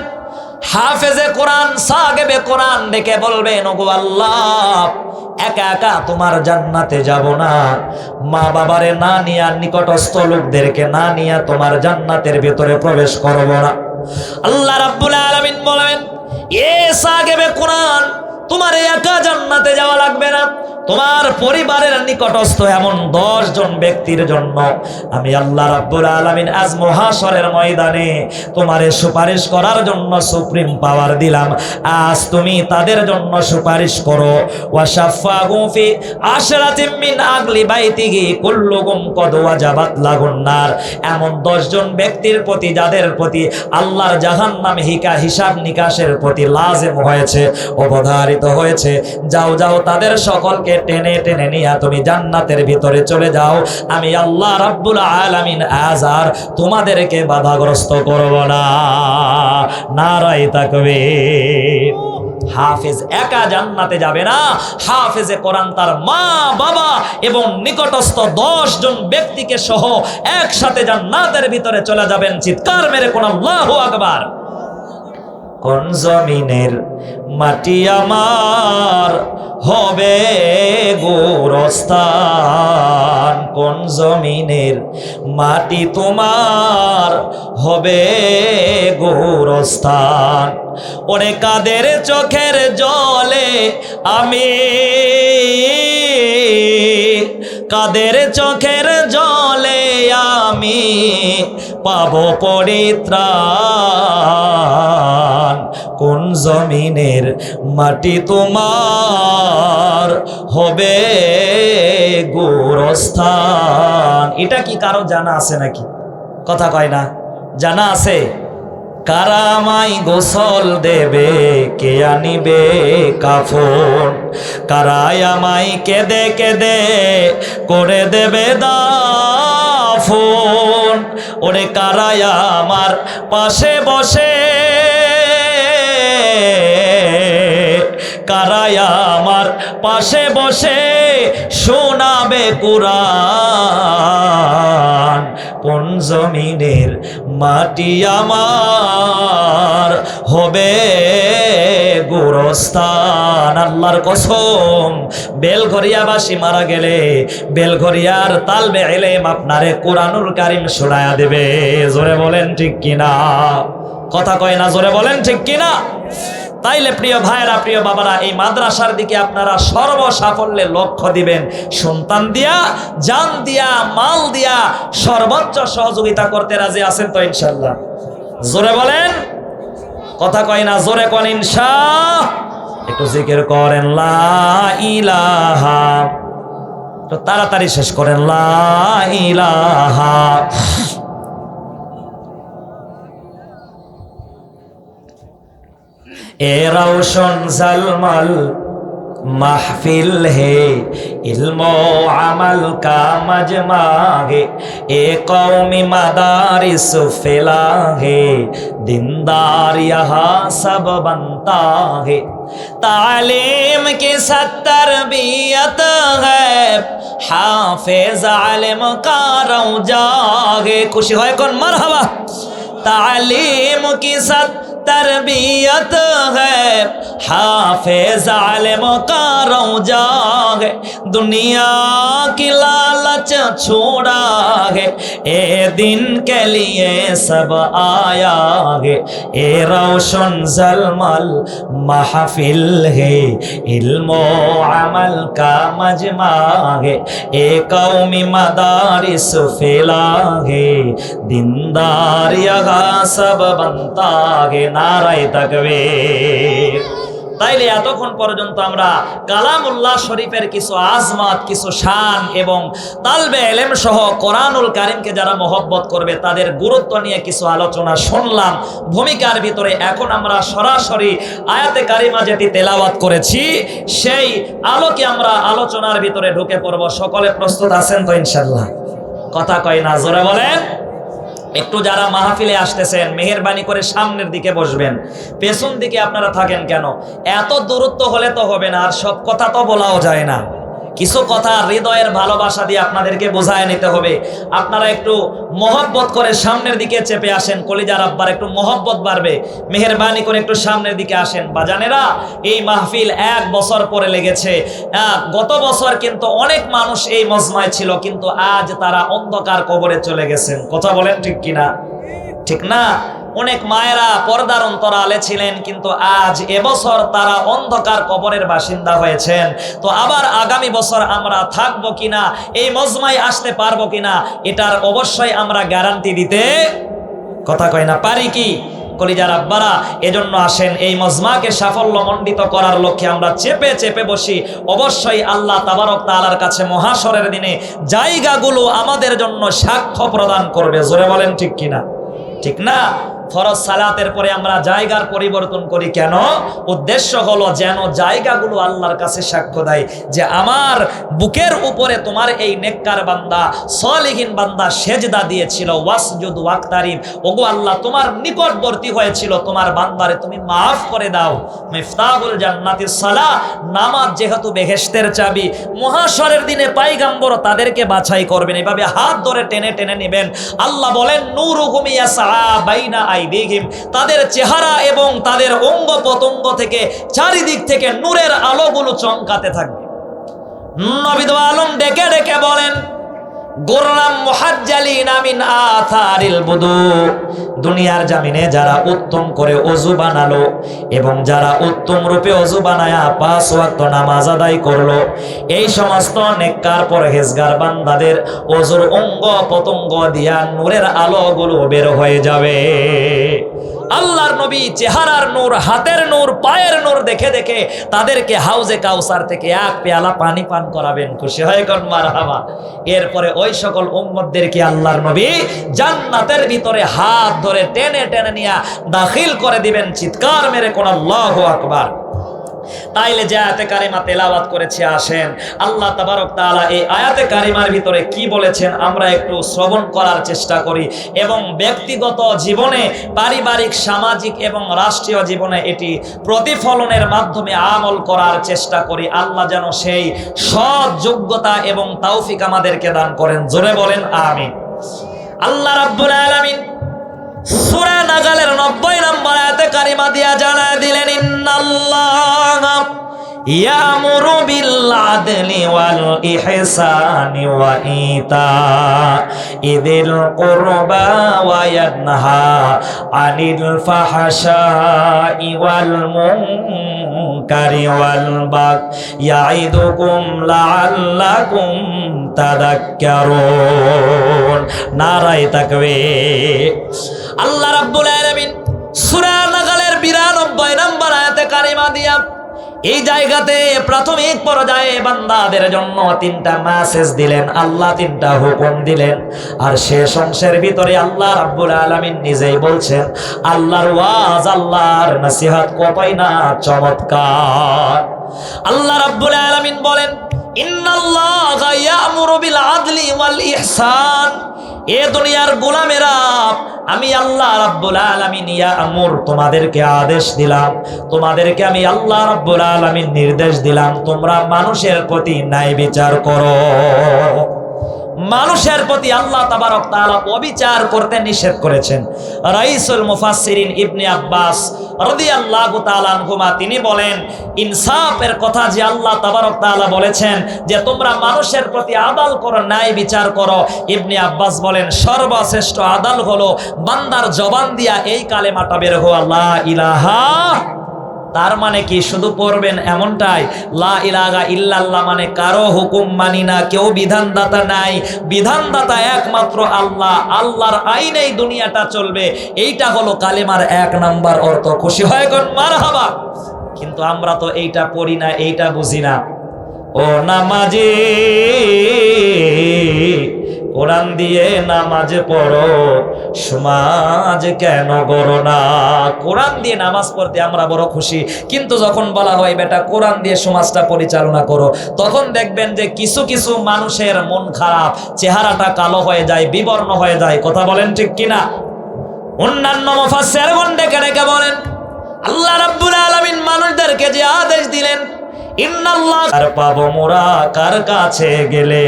হাফেজে কোরআন, সাগেবে কোরআন ডেকে বলবেন, ওগো আল্লাহ, একা একা তোমার জান্নাতে যাব না, মা বাবারে না নিয়া, নিকটস্থ লোকদেরকে না নিয়া তোমার জান্নাতের ভিতরে প্রবেশ করব না। আল্লাহ রাব্বুল আলামিন বলেন, এ সাগেবে কোরআন, তোমার একা জান্নাতে যাওয়া লাগবে না, তোমার পরিবারের নিকটস্থ এমন 10 জন ব্যক্তির জন্য আমি আল্লাহ রাব্বুল আলামিন আজ মহাশরের ময়দানে তোমারে সুপারিশ করার জন্য সুপ্রিম পাওয়ার দিলাম। আজ তুমি তাদের জন্য সুপারিশ করো। ওয়াশাফাগু ফি আশরাতিম মিন আগলি বাইতিহি কুল্লুকুম কদ ওয়াজাবাত লাহুন নার। এমন 10 জন ব্যক্তির প্রতি যাদের প্রতি আল্লাহর জাহান্নাম হিসাব নিকাশের প্রতি লাজিম হয়েছে, অবধারিত হয়েছে, যাও যাও তাদের সকলকে টেনে টেনে নিয়ে তুমি জান্নাতের ভিতরে চলে যাও। আমি আল্লাহ রাব্বুল আলামিন আজ আর তোমাদেরকে বাধাগ্রস্ত করব না। নারায়ে তাকবীর। হাফেজ একা জান্নাতে যাবে না, হাফেজে কোরআন তার মা বাবা এবং নিকটস্থ 10 জন ব্যক্তিকে সহ একসাথে জান্নাতের ভিতরে চলে যাবেন। চিৎকার মেরে কোন আল্লাহু আকবার। কোন জমিনের মাটি আমার হবে গোরস্থান, কোন জমিনের মাটি তোমার হবে গোরস্থান। ওরে কাদের চোখের জলে আমি, কাদের চোখের জলে আমি পাবো পরিত্রাণ। কোন জমিনের মাটি তোমার হবে গোরস্থান। এটা কি কারো জানা আছে নাকি? কথা কয় না, জানা আছে? কারামাই গোসল দেবে, কে আনিবে কাফন, কারাই আমায় কেঁদে কেঁদে করে দেবে দাফন। ওরে কারাই আমার পাশে বসে, কারাই আমার পাশে বসে শোনাবে কুরআন। কোন জমিনের মাটি আমার হবে গোরস্থান। আল্লাহর কসম, বেলঘরিয়াবাসী মারা গেলে বেলঘরিয়ার তালবে ইলম আপনারে কোরআনুল কারীম শোনায়া দেবে। জোরে বলেন ঠিক কিনা? কথা কয় না, জোরে বলেন ঠিক কিনা? তাইলে প্রিয় ভাইরা, প্রিয় বাবারা, এই মাদ্রাসার দিকে আপনারা সর্ব সাফল্যে লক্ষ্য দিবেন। সন্তান দিয়া, জান দিয়া, মাল দিয়া সর্বোচ্চ সহযোগিতা করতে রাজি আছেন তো ইনশাআল্লাহ? জোরে বলেন, কথা কয় না, জোরে কোন ইনশাআল্লাহ। একটু জিকির করেন লা ইলাহা, তো তাড়াতাড়ি শেষ করেন লা ইলাহা। ए रोशन जलमल महफिल है, इल्मो अमल का मजमा है, ए कौमी मदारिस फैला है, दीनदार यहाँ सब बनता है, तालीम की तरबियत है, हाफिज आलिम का रौजा है। खुशी है कौन? मरहबा। तालीम की तरबियत है, हाफिज आलिम का रौजा है, दुनिया की लालच छोड़ा है, ए दिन के लिए सब आया है, ए रोशन जलमल महफिल है, इल्मो अमल का मजमा है, ए कौमी मदारिस फैला है, दीनदार यहाँ सब बनता है। नाराए तकबीर। তাইলে এতক্ষণ পর্যন্ত আমরা কালামুল্লাহ শরীফের কিছু আজমাত, কিছু শান এবং তালবে ইলম সহ কোরআনুল কারীমকে যারা মহব্বত করবে তাদের গুরুত্ব নিয়ে কিছু আলোচনা শুনলাম ভূমিকার ভিতরে। এখন আমরা সরাসরি আয়াতে কারিমা যেটি তেলাওয়াত করেছি সেই আলোকে আমরা আলোচনার ভিতরে ঢুকে পড়ব। সকলে প্রস্তুত আছেন তো ইনশাআল্লাহ? কথা কয় না, জোরে বলেন। একটু যারা মাহফিলে আসতেছেন মেহেরবানি করে সামনের দিকে বসবেন, পেছন দিকে আপনারা থাকেন কেন? এত দূরত্ব হলে তো হবে না, আর সব কথা তো বলাও যায় না। কিছু কথা হৃদয়ের ভালোবাসা দিয়ে আপনাদেরকে বোঝায় নিতে হবে। আপনারা একটু মহব্বত করে সামনের দিকে চেপে আসেন, কলিজার আব্বার একটু মহব্বত বাড়বে। মেহেরবানি করে একটু সামনের দিকে আসেন। বাজানেরা, এই মাহফিল 1 বছর পরে লেগেছে। গত বছর কিন্তু অনেক মানুষ এই মজমায় ছিল, কিন্তু আজ তারা অন্ধকার কবরে চলে গেছেন। কথা বলেন ঠিক কিনা? ঠিক না? অনেক মায়েরা পর্দার অন্তরালে ছিলেন, কিন্তু আজ এবছর তারা অন্ধকার কবরের বাসিন্দা হয়েছেন। তো আবার আগামী বছর আমরা থাকবো কিনা, এই মজমায় আসতে পারবো কিনা, এটার অবশ্যই আমরা গ্যারান্টি দিতে, কথা কয় না, পারি কি? কলিজার আব্বারা, এজন্য আসেন এই মজমাকে সাফল্যমণ্ডিত করার লক্ষ্যে আমরা চেপে চেপে বসি। অবশ্যই আল্লাহ তাবারক তাআলার কাছে মহাশরের দিনে জায়গাগুলো আমাদের জন্য সাক্ষ্য প্রদান করবে। জোরে বলেন ঠিক কিনা? ঠিক না? ফরজ সালাতের পরে আমরা জায়গার পরিবর্তন করি কেন? উদ্দেশ্য হলো যেন জায়গাগুলো আল্লাহর কাছে সাক্ষ্য দেয় যে আমার বুকের উপরে তোমার এই নেককার বান্দা, সালিহিন বান্দা সেজদা দিয়েছিল, ওয়াসজুদ ওয়াক্তারিব। ওগো আল্লাহ, তোমার নিকটবর্তী হয়েছিল, তোমার বান্দারে তুমি মাফ করে দাও। মিফতাহুল জান্নাতিস সালাহ, নামাজ যেহেতু বেহেশতের চাবি, মহাশরের দিনে পয়গম্বর তাদেরকে বাছাই করবেন, এভাবে হাত ধরে টেনে টেনে নেবেন। আল্লাহ বলেন নূরুহুম ইয়াসআ বাইনা আইদিহিম, তাদের চেহারা এবং তাদের অঙ্গ প্রত্যঙ্গ থেকে চারিদিক থেকে নূরের আলোগুলো চমকাতে থাকবে। নবী দো আলম ডেকে ডেকে বলেন গোররাম মুহাজ্জালিনা মিন আথারিল বুদু, দুনিয়ার জামিনে যারা উত্তম করে ওযু বানালো এবং যারা উত্তম রূপে ওযু বানায়া 5 ওয়াক্ত নামাজ আদায় করলো, এই সমস্ত নেককার পরহেজগার বান্দাদের ওযুর অঙ্গ প্রত্যঙ্গ দিয়া নূরের আলোগুলো বের হয়ে যাবে। আল্লাহর নবী চেহারার নূর, হাতের নূর, পায়ের নূর দেখে দেখে তাদেরকে হাউজে কাউসার থেকে 1 পেয়ালা পানি পান করাবেন। খুশি হয়ে কোন মারহাবা। এরপরে ওই সকল উম্মতদেরকে আল্লাহর নবী জান্নাতের ভিতরে হাত ধরে টেনে টেনে নিয়ে দাখিল করে দিবেন। চিৎকার মেরে কোন আল্লাহু আকবার। তাইলে যে আয়াতে কারিমা তেলাওয়াত করেছি, আসেন আল্লাহ তাবারক তাআলা এই আয়াতে কারিমার ভিতরে কি বলেছেন আমরা একটু শ্রবণ করার চেষ্টা করি এবং ব্যক্তিগত জীবনে, পারিবারিক, সামাজিক এবং রাষ্ট্রীয় জীবনে এটি প্রতিফলনের মাধ্যমে আমল করার চেষ্টা করি। আল্লাহ যেন সেই সৎ যোগ্যতা এবং তৌফিক আমাদেরকে দান করেন। জোরে বলেন আমিন। আল্লাহ রাব্বুল আলামিন সূরা নাগালের 90 নম্বর আয়াতে কারিমা দিয়া জানায় দিলেন ইন্নাল্লাহা ইয়ামুরু বিল আদলি ওয়াল ইহসানি ওয়া ইতাইযিল কুরবা ওয়া ইয়ানহা আনিল ফাহশাই ওয়াল মুনকারি ওয়াল বাগই ইয়াইদুকুম লাআল্লাকুম তাযাক্কারুন। নারায়ে তাকবীর। আল্লাহ রাব্বুল আলামিন সূরা নাগালের 92 নম্বর আয়াতে কারিমা দিয়া এই জায়গাতে প্রাথমিক পর্যায়ে বান্দাদের জন্য 3টা মেসেজ দিলেন, আল্লাহ 3টা হুকুম দিলেন। আর শেষ অংশের ভিতরে আল্লাহ রাব্বুল আলামিন নিজেই বলছেন আল্লাহর ওয়াজ, আল্লাহর নসিহত কতই না চমৎকার। আল্লাহ রাব্বুল আলামিন বলেন ইন্নাল্লাহা ইয়ামুরু বিল আদলি ওয়াল ইহসান। এ দুনিয়ার গোলামেরা, আমি আল্লাহ রাব্বুল আলামিন ইয়ামুর, তোমাদেরকে আদেশ দিলাম, তোমাদেরকে আমি আল্লাহ রাব্বুল আলামিন নির্দেশ দিলাম তোমরা মানুষের প্রতি ন্যায় বিচার করো। মানুষের প্রতি আল্লাহ তাবারক তাআলা অবিচার করতে নিষেধ করেছেন। রাইসুল মুফাসসিরিন ইবনে আব্বাস রাদিয়াল্লাহু তাআলা আনহুমা তিনি বলেন ইনসাফের কথা যে আল্লাহ তাবারক তাআলা বলেছেন যে তোমরা মানুষের প্রতি আদাল করো, ন্যায় বিচার করো, ইবনে আব্বাস বলেন সর্বশ্রেষ্ঠ আদাল হলো বান্দার জবান দিয়া এই কালেমাটা বের হওয়া, লা ইলাহা। তার মানে কি শুধু পড়বেন এমনটাই? লা ইলাহা ইল্লাল্লাহ মানে কারো হুকুম মানি না, কেউ বিধানদাতা নাই, বিধানদাতা একমাত্র আল্লাহ, আল্লাহর আইনেই দুনিয়াটা চলবে। এইটা হলো কালেমার 1 নাম্বার অর্থ। খুশি হয় কোন মারহাবা। কিন্তু আমরা তো এইটা পড়ি না, এইটা বুঝি না। ও নামাজি, কোরআন দিয়ে নামাজ পড়ো, সমাজ কেন গড়ো না? কোরআন দিয়ে নামাজ পড়তে আমরা বড় খুশি, কিন্তু যখন বলা হয় বেটা কোরআন দিয়ে সমাজটা পরিচালনা করো, তখন দেখবেন যে কিছু কিছু মানুষের মন খারাপ, চেহারাটা কালো হয়ে যায়, বিবর্ণ হয়ে যায়। কথা বলেন ঠিক কিনা? অন্যান্য মুফাসসিরগণ ডেকে ডেকে বলেন, আল্লাহ রাব্বুল আলামিন মানুষদেরকে যে আদেশ দিলেন, ইন্নাল্লাহ, আর পাবো মোরা কার কাছে গেলে,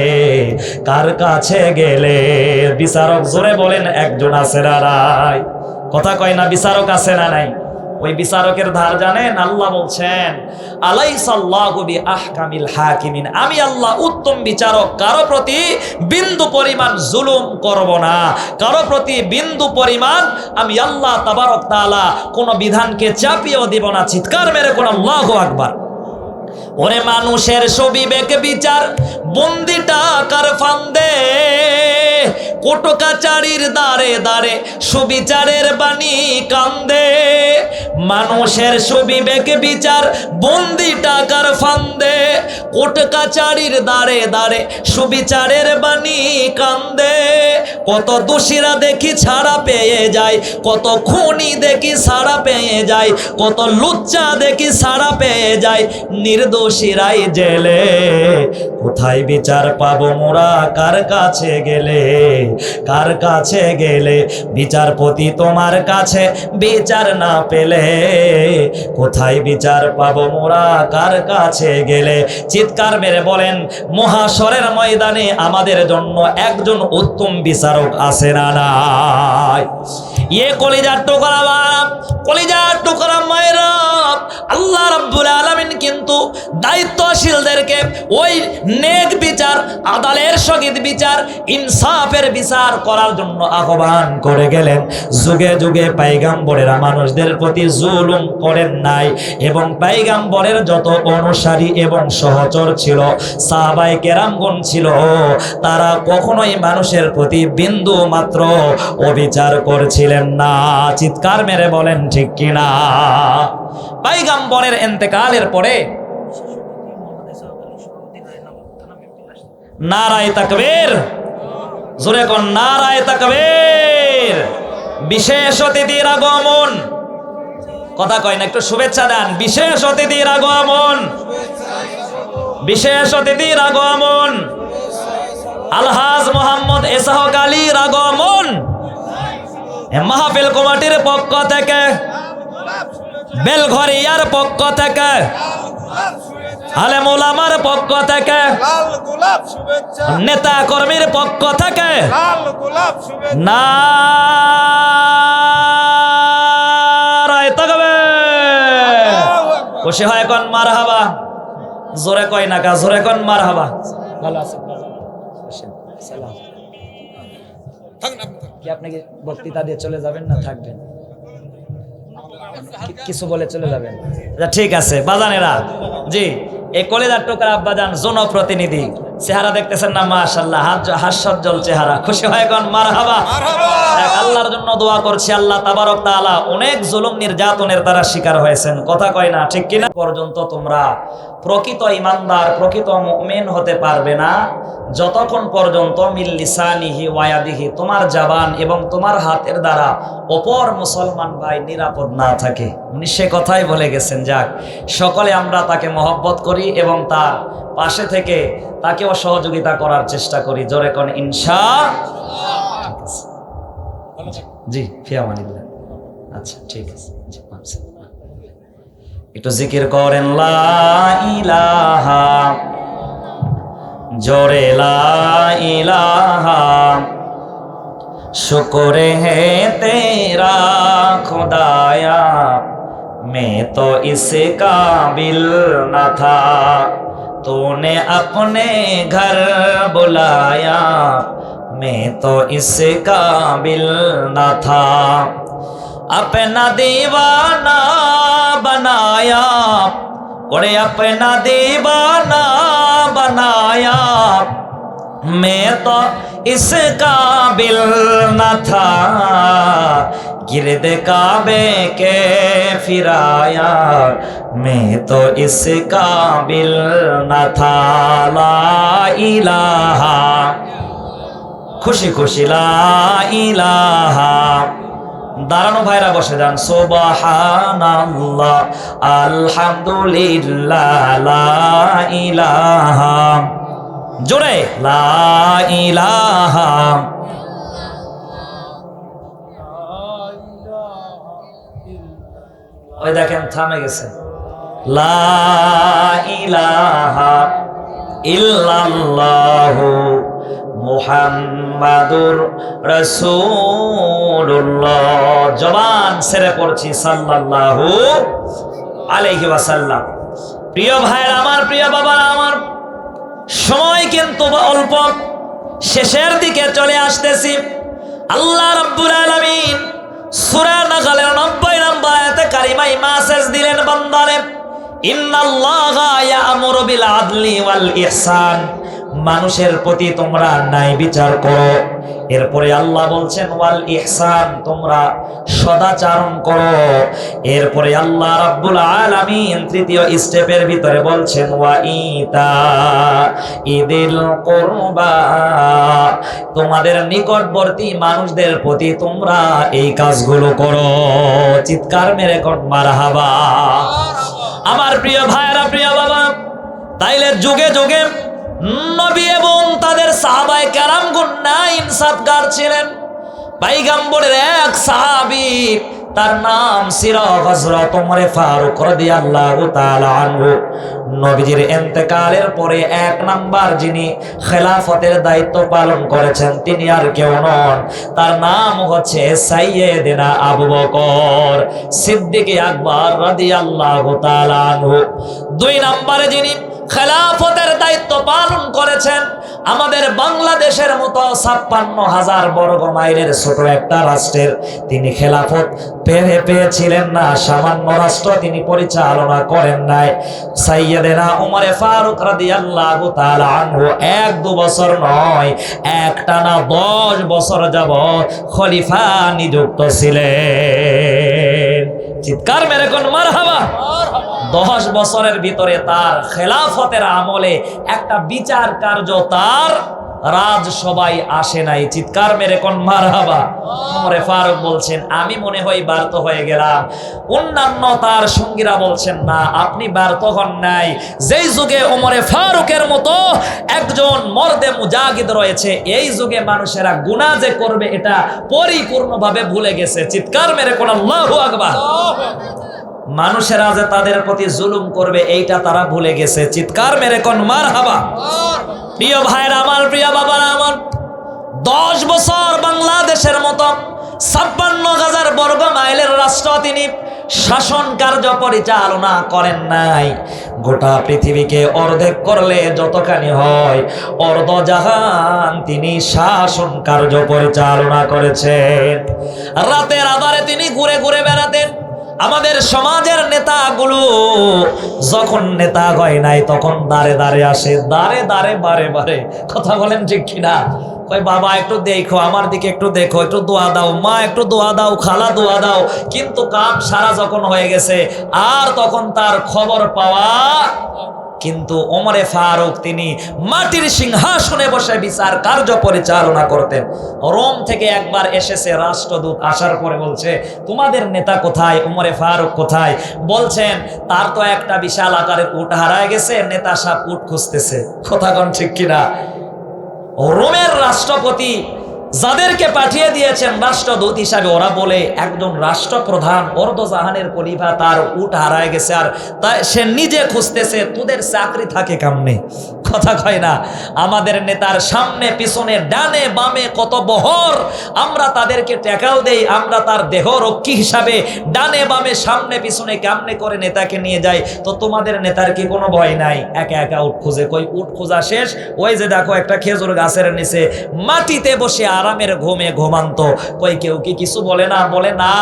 কার কাছে গেলে? বিচারক জোরে বলেন একজন আছে না নাই? কথা কয় না, বিচারক আছে না নাই? ওই বিচারকের ধার জানেন? আল্লাহ বলছেন, আলাইসাল্লাহু বিআহকামিল হাকিমিন, আমি আল্লাহ উত্তম বিচারক, কারো প্রতি বিন্দু পরিমাণ জুলুম করব না, কারো প্রতি বিন্দু পরিমাণ আমি আল্লাহ তাবারক তাআলা কোন বিধানকে চাপিয়েও দিব না। চিৎকার মেরে কোন আল্লাহু আকবার। ওরে মানুষের সবিবেক বিচার বন্দি টাকার ফান্দে, কোটো কাচারির দাঁড়ে দাঁড়ে সুবিচারের বাণী কান্দে। মানুষের সবিবেক বিচার বন্দি টাকার ফান্দে, কোটো কাচারির দাঁড়ে দাঁড়ে সুবিচারের বাণী কান্দে। কত দোষীরা দেখি ছাড়া পেয়ে যায়, কত খুনি দেখি ছাড়া পেয়ে যায়, কত লুচ্চা দেখি ছাড়া পেয়ে যায়, নির্দোষীরাই জেলে। কোথায় বিচার পাবো মোরা কার কাছে গেলে, কার কাছে গেলে? বিচারপতি তোমার কাছে বিচার না পেলে, কোথায় বিচার পাবো মোরা কার কাছে গেলে? চিৎকার মেরে বলেন, মহাশরের ময়দানে আমাদের জন্য একজন উত্তম বিচারক আছে না নাই? ইয়ে কলিজার টুকরা বাপ, কলিজার টুকরা মায়েরা, আল্লাহ রাব্বুল আলামিন কিন্তু দায়িত্বশীলদেরকে ওই নেক বিচার, আদালের সহিত বিচার, ইনসাফের বিচার করার জন্য আহ্বান করে গেলেন। যুগে যুগে পয়গম্বরেরা মানুষদের প্রতি জুলুম করেন নাই, এবং পয়গম্বরের যত অনুসারী এবং সহচর ছিল, সাহাবায়ে কেরামগণ ছিল, তারা কখনোই মানুষের প্রতি বিন্দু মাত্র অবিচার করছিলেন না। চিৎকার মেরে বলেন ঠিক কিনা? পয়গম্বরের ইন্তেকালের পরে নারায়ে তাকবীর, জোরে কোন নারায়ে তাকবীর। বিশেষ অতিথির আগমন, কথা কয় না, একটু শুভেচ্ছা দেন। বিশেষ অতিথির আগমন, বিশেষ অতিথির আগমন, আলহাজ মোহাম্মদ ইসহাক আলীর আগমন। মাহফিল কমিটির পক্ষ থেকে, বেলঘরিয়ার পক্ষ থেকে, আলেম ওলামার পক্ষ থেকে, নেতা কর্মীর পক্ষ থেকে নারায়ে তাকবীর। খুশি হয় কোন মারহাবা? জোরে কয় না কা, জোরে কোন মারহাবা। ভালো আছেন? সালাম। কি আপনি কি বক্তৃতা দিয়ে চলে যাবেন না থাকবেন? কিছু বলে চলে যাবেন? ঠিক আছে বাজানেরা, জি এই কলেজার টুকরা আব্বাজান জনপ্রতিনিধি, চেহারা দেখতেছেন না মাশাআল্লাহ, হাস্যোজ্জ্বল চেহারা। খুশি হয় কোন মারহাবা। আল্লাহর জন্য দোয়া করছি, আল্লাহ তাবারক তাআলা অনেক জুলুম নির্যাতনের দ্বারা শিকার হয়েছেন। কথা কয় না ঠিক কিনা? পর্যন্ত তোমরা প্রকৃত ইমানদার, প্রকৃত মুমিন হতে পারবে না যতক্ষণ পর্যন্ত মিল লিসানিহি ওয়া ইয়াদিহি, তোমার জবান এবং তোমার হাতের দ্বারা অপর মুসলমান ভাই নিরাপদ না থাকে। উনি সে কথাই বলে গেছেন। যাক, সকলে আমরা তাকে মহব্বত করি এবং তার পাশে থেকে তাকেও সহযোগিতা করার চেষ্টা করি। জোরে কোন ইনশাআল্লাহ। জি ফিয়ামানিল্লাহ। আচ্ছা ঠিক আছে, একটু জিকির করেন লা ইলাহা, জোরে লা ইলাহা, शुक्र है तेरा खुदाया, मैं तो इस काबिल न था, तूने अपने घर बुलाया, मैं तो इस काबिल न था, अपना दीवाना बनाया, और अपना दीवाना बनाया, मैं तो इस काबिल न था गिरद काबे के फिराया मैं तो इस काबिल न था ला इलाहा खुशी खुशी ला इलाहा দাঁড়ানো ভাইরা বসে যান সুবহানাল্লাহ আলহামদুলিল্লাহ লা ইলাহা জোরে লা ইলাহা ওই দেখেন থামে গেছে লা ইলাহা ইল্লাল্লাহু মুহাম্মাদুর রাসূলুল্লাহ জবান ছেড়ে পড়ছি সাল্লাল্লাহু আলাইহি ওয়াসাল্লাম। প্রিয় ভাইরা আমার, প্রিয় বাবারা আমার, সময় কিন্তু অল্প, শেষের দিকে চলে আসতেছি। আল্লাহ রাব্বুল আলামিন সূরা নাহলের 90 নম্বর আয়াতে কারিমায় মেসেজ দিলেন বান্দারে, ইন্নাল্লাহা ইয়া'মুরু বিল আদলি ওয়াল ইহসান, মানুষের প্রতি তোমরা ন্যায় বিচার করো। এরপরে আল্লাহ বলছেন ওয়াল ইহসান, তোমরা সদাচরণ করো। এরপরে আল্লাহ রাব্বুল আলামিন তৃতীয় স্টেপের ভিতরে বলছেন ওয়া ইতা ইদিল কুরবা, তোমাদের নিকটবর্তী মানুষদের প্রতি তোমরা এই কাজগুলো করো। চিৎকার মেরে কোন মারহাবা। আমার প্রিয় ভাইরা, প্রিয় বাবা, তাইলে যুগে যুগে নবী এবং তাদের সাহাবায়ে কেরামগণ না ইনসাফগার ছিলেন। পয়গম্বরের এক সাহাবী, তার নাম ছিল হযরত ওমর ফারুক রাদিয়াল্লাহু তাআলা আনহু। নবীজির ইন্তেকালের পরে এক নাম্বার যিনি খেলাফতের দায়িত্ব পালন করেছেন তিনি আর কেউ নন, তার নাম হচ্ছে সাইয়্যিদিনা আবু বকর সিদ্দিক আকবর রাদিয়াল্লাহু তাআলা আনহু। দুই নম্বরে যিনি খেলাফতের দায়িত্ব পালন করেছেন আমাদের বাংলাদেশের মতো ৫৬,০০০ বর্গ মাইলের ছোট একটা রাষ্ট্রের তিনি খেলাফত পেয়েছিলেন না, সামান্য রাষ্ট্র তিনি পরিচালনা করেন নাই। সাইয়্যিদিনা ওমর ফারুক রাদিয়াল্লাহু তাআলা আনহু ১-২ বছর নয়, একটানা ১০ বছর যাবত খলিফা নিযুক্ত ছিলেন। চিৎকার মেরে কোন মারহাবা। ১০ বছরের ভিতরে তার খেলাফতের আমলে একটা বিচার কার্য তার রাজসভায় আসে নাই। চিৎকার মেরে কোন মারহাবা। ওমর ফারুক বলছেন আমি মনে হয় ব্যর্থ হয়ে গেলাম। অন্যান্য তার সঙ্গীরা বলছেন না, আপনি ব্যর্থ হন নাই। যেই যুগে ওমর ফারুকের মতো একজন মর্দে মুজাহিদ রয়েছে, এই যুগে মানুষেরা গুনাহ যে করবে এটা পরিপূর্ণভাবে ভুলে গেছে। চিৎকার মেরে কোন আল্লাহু আকবার। মানুষেরা যে তাদের প্রতি জুলুম করবে এইটা তারা ভুলে গেছে। চিৎকার মেরে কোন মারহাবা। প্রিয় ভাইরা আমার, প্রিয় বাবারা আমার, ১০ বছর বাংলাদেশের মতো ৫৬,০০০ বর্গ মাইলের রাষ্ট্র তিনি শাসন কার্য পরিচালনা করেন নাই। গোটা পৃথিবীকে অর্ধেক করলে যতখানি হয় অর্ধ জাহান তিনি শাসন কার্য পরিচালনা করেছেন। রাতের আধারে তিনি ঘুরে ঘুরে বেড়াতেন। আমাদের সমাজের নেতাগুলো যখন নেতা হয় নাই তখন দাঁড়ে দাঁড়ে আসে, দাঁড়ে দাঁড়ে বারে বারে। কথা বলেন ঠিক কিনা? কই বাবা একটু দেখো, আমার দিকে একটু দেখো, একটু দোয়া দাও, মা একটু দোয়া দাও, খালা দোয়া দাও। কিন্তু কাম সারা যখন হয়ে গেছে আর তখন তার খবর পাওয়া। কিন্তু ওমর ফারুক তিনি মাটির সিংহাসনে বসে বিচার কার্য পরিচালনা করতেন। রোম থেকে একবার এসেছে রাষ্ট্রদূত, আসার পরে বলছে তোমাদের নেতা কোথায়, ওমর ফারুক কোথায়? বলছেন তার তো একটা বিশাল আকারের উট হারায় গেছে, নেতা সাহেব উট খুঁজতেছে। কথা কোন ঠিক কিনা? রোমের রাষ্ট্রপতি যাদেরকে পাঠিয়ে দিয়েছেন রাষ্ট্রদূত হিসাবে, ওরা বলে একজন রাষ্ট্রপ্রধান অর্ধজাহানের খলিফা তার উট হারায় গেছে আর তাই সে নিজে খুঁজতেছে, তোদের চাকরি থাকে কামনে। কথা কয় না? আমাদের নেতার সামনে পিছনে ডানে বামে কত বহর, আমরা তাদেরকে ট্যাকাল দেই, আমরা তার দেহ রক্ষী হিসাবে ডানে বামে সামনে পিছনে কেমনে করে নেতাকে নিয়ে যাই। তো তোমাদের নেতার কি কোনো ভয় নাই? একা একা উট খুঁজে। কই উট খোঁজা শেষ, ওই যে দেখো একটা খেজুর গাছের নিচে মাটিতে বসে আরামের ঘুমে ঘুমান্ত। কই কেউ কি কিছু বলে না? বলে না।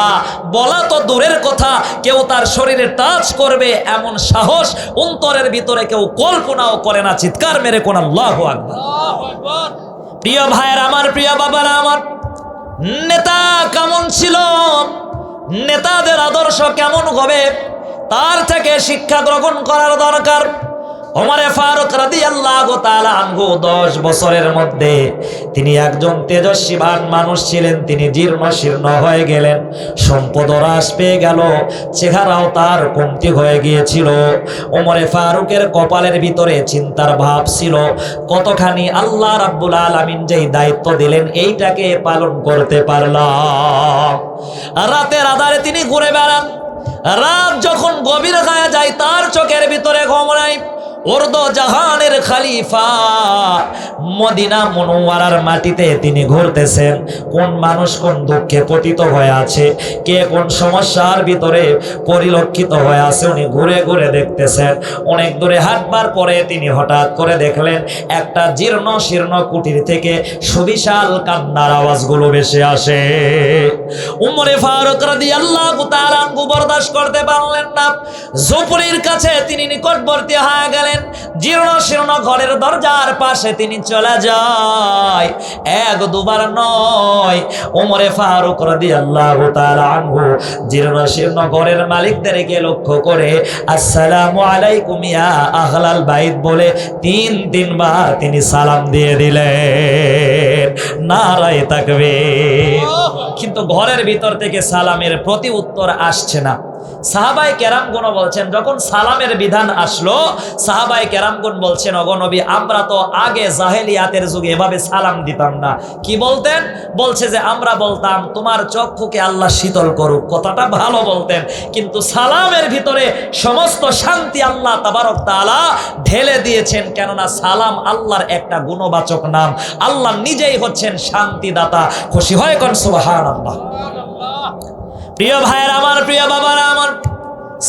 বলা তো দূরের কথা, কেউ তার শরীরে টাচ করবে এমন সাহস অন্তরের ভিতরে কেউ কল্পনাও করে না। চিৎকার মেরে কোন আল্লাহু আকবার। প্রিয় ভাইয়ের আমার, প্রিয় বাবারা আমার, নেতা কেমন ছিল, নেতাদের আদর্শ কেমন হবে, তার থেকে শিক্ষা গ্রহণ করার দরকার। ওমরে ফারুক রাদিয়াল্লাহু তাআলা আনহু 10 বছরের মধ্যে তিনি একজন তেজস্বীবান মানুষ ছিলেন। তিনি জীর্ণ শীর্ণ হয়ে গেলেন, সম্পদ হ্রাস পেয়ে গেল, চেহারাও তার কমতি হয়ে গিয়েছিল। ওমরে ফারুকের কপালের ভিতরে চিন্তার ভাব ছিল, কতখানি আল্লাহ রাব্বুল আলামিন যেই দায়িত্ব দিলেন এইটাকে পালন করতে পারলাম। রাতের আধারে তিনি ঘুরে বেড়ান, রাত যখন গভীর হয়ে যায় তার চোখের ভিতরে ঘুম নাই। উর্দু জাহানের খলিফা মদিনা মুনওয়ারার মাটিতে তিনি ঘুরতেছেন, কোন মানুষ কোন দুঃখে পতিত হয়ে আছে, কে কোন সমস্যার ভিতরে পরিলক্ষিত হয়ে আছে উনি ঘুরে ঘুরে দেখতেছেন। অনেক দূরে হাঁটবার পরে তিনি হঠাৎ করে দেখলেন একটা জীর্ণ শীর্ণ কুটির থেকে সুবিশাল কান্নার আওয়াজগুলো ভেসে আসে। উমরে ফারুক রাদিয়াল্লাহু তাআলা বরদাস্ত করতে পারলেন না, ঝুপড়ির কাছে তিনি নিকটবর্তী হয়ে গেলেন। জীর্ণ শীর্ণ ঘরের দরজার পাশে তিনি চলে যায়, এক দুবার নয়। ওমরে ফারুক রাদিয়াল্লাহু তাআলা আনহু জীর্ণ শীর্ণ ঘরের মালিকদেরকে লক্ষ্য করে আসসালামু আলাইকুম ইয়া আহলাল বাইত বলে 3 বার তিনি সালাম দিয়ে দিলেন। নারায়ে তাকবীর। কিন্তু ঘরের ভিতর থেকে সালামের প্রতি উত্তর আসছে না। সাহাবায়ে কেরামগণ বলছেন, যখন সালামের বিধান আসলো সাহাবায়ে কেরামগণ বলছেন, ওগো নবী আমরা তো আগে জাহেলিয়াতের যুগে এভাবে সালাম দিতাম না। কি বলতেন? বলছে যে আমরা বলতাম তোমার চক্ষুকে আল্লাহ শীতল করুক, কথাটা ভালো বলতেন, কিন্তু সালামের ভিতরে সমস্ত শান্তি আল্লাহ তাবারক তাআলা ঢেলে দিয়েছেন। কেননা সালাম আল্লাহর একটা গুণবাচক নাম, আল্লাহ নিজেই হচ্ছেন শান্তিদাতা। খুশি হয় কোন সুবহানাল্লাহ। প্রিয় ভাইয়ের আমার, প্রিয় বাবারা আমার,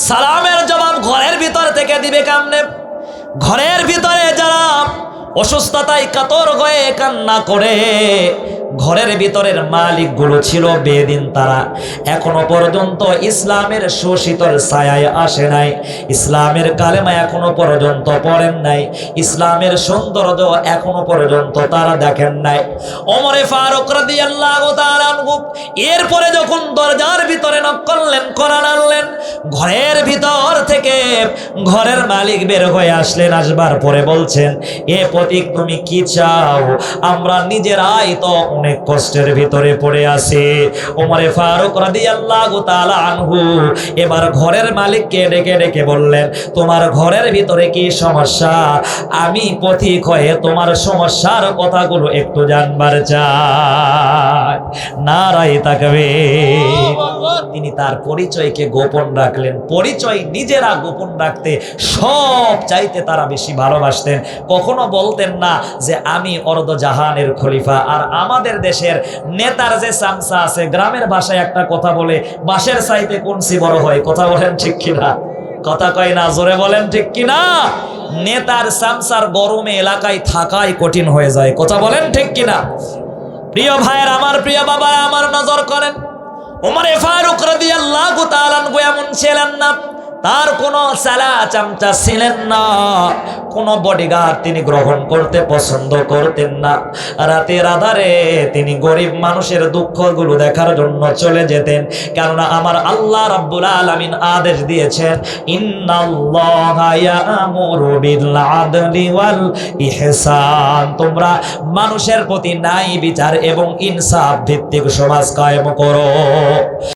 সালামের জবাব ঘরের ভিতর থেকে দিবে কেমনে? ঘরের ভিতরে যারা অসুস্থতায় কাতর হয়ে কান্না করে, ঘরের ভিতরের মালিকগুলো ছিল বেদিন, তারা এখনো পর্যন্ত ইসলামের সুশীতল ছায়ায় আসে নাই, ইসলামের কালেমা এখনো পর্যন্ত পড়েন নাই, ইসলামের সৌন্দর্য এখনো পর্যন্ত তারা দেখেন নাই। ওমরে ফারুক রাদিয়াল্লাহু তাআলা আনহু এরপরে যখন দরজার ভিতরে নক করলেন, কোরআন আনলেন, ঘরের ভিতর থেকে ঘরের মালিক বের হয়ে আসলেন। আসবার পরে বলছেন, এ পথিক তুমি কি চাও? আমরা নিজেরাই তো অনেক কষ্টের ভিতরে পড়ে আছি। ওমরে ফারুক রাদিয়াল্লাহু তাআলা আনহু এবার ঘরের মালিককে ডেকে ডেকে বললেন, তোমার ঘরের ভিতরে কি সমস্যা? আমি পথিক হয়ে তোমার সমস্যার কথাগুলো একটু জানবার চাই। নারায়ে তাকবীর। তিনি তার পরিচয়কে গোপন রাখলেন। পরিচয় নিজেরা গোপন রাখতে সব চাইতে তারা বেশি ভালোবাসতেন। কখনো বলতেন না যে আমি অর্ধ জাহানের খলিফা। আর আমাদের দেশের নেতার যে চামচা আছে, গ্রামের ভাষায় একটা কথা বলে, বাঁশের চাইতে কঞ্চি বড় হয়। কথা বলেন ঠিক কিনা? কথা কয় না, জোরে বলেন ঠিক কিনা? নেতার চামচার গরমে এলাকায় থাকাই কঠিন হয়ে যায়। কথা বলেন ঠিক কিনা? প্রিয় ভাইয়ের আমার, প্রিয় বাবা আমার, নজর করেন, ওমরে ফারুক রাদিয়াল্লাহু তাআলা এমন ছিলেন না, তার কোনো চালা চামচা ছিলেন না, কোনো বডিগার্ড তিনি গ্রহণ করতে পছন্দ করতেন না। রাতের আধারে তিনি গরিব মানুষের দুঃখগুলো দেখার জন্য চলে যেতেন। কেননা আমার আল্লাহ রাব্বুল আলামিন আদেশ দিয়েছেন, ইন্নাল্লাহা ইয়া'মুরু বিল আদলি ওয়াল ইহসান, তোমরা মানুষের প্রতি ন্যায় বিচার এবং ইনসাফ ভিত্তিক সমাজ কায়েম করো।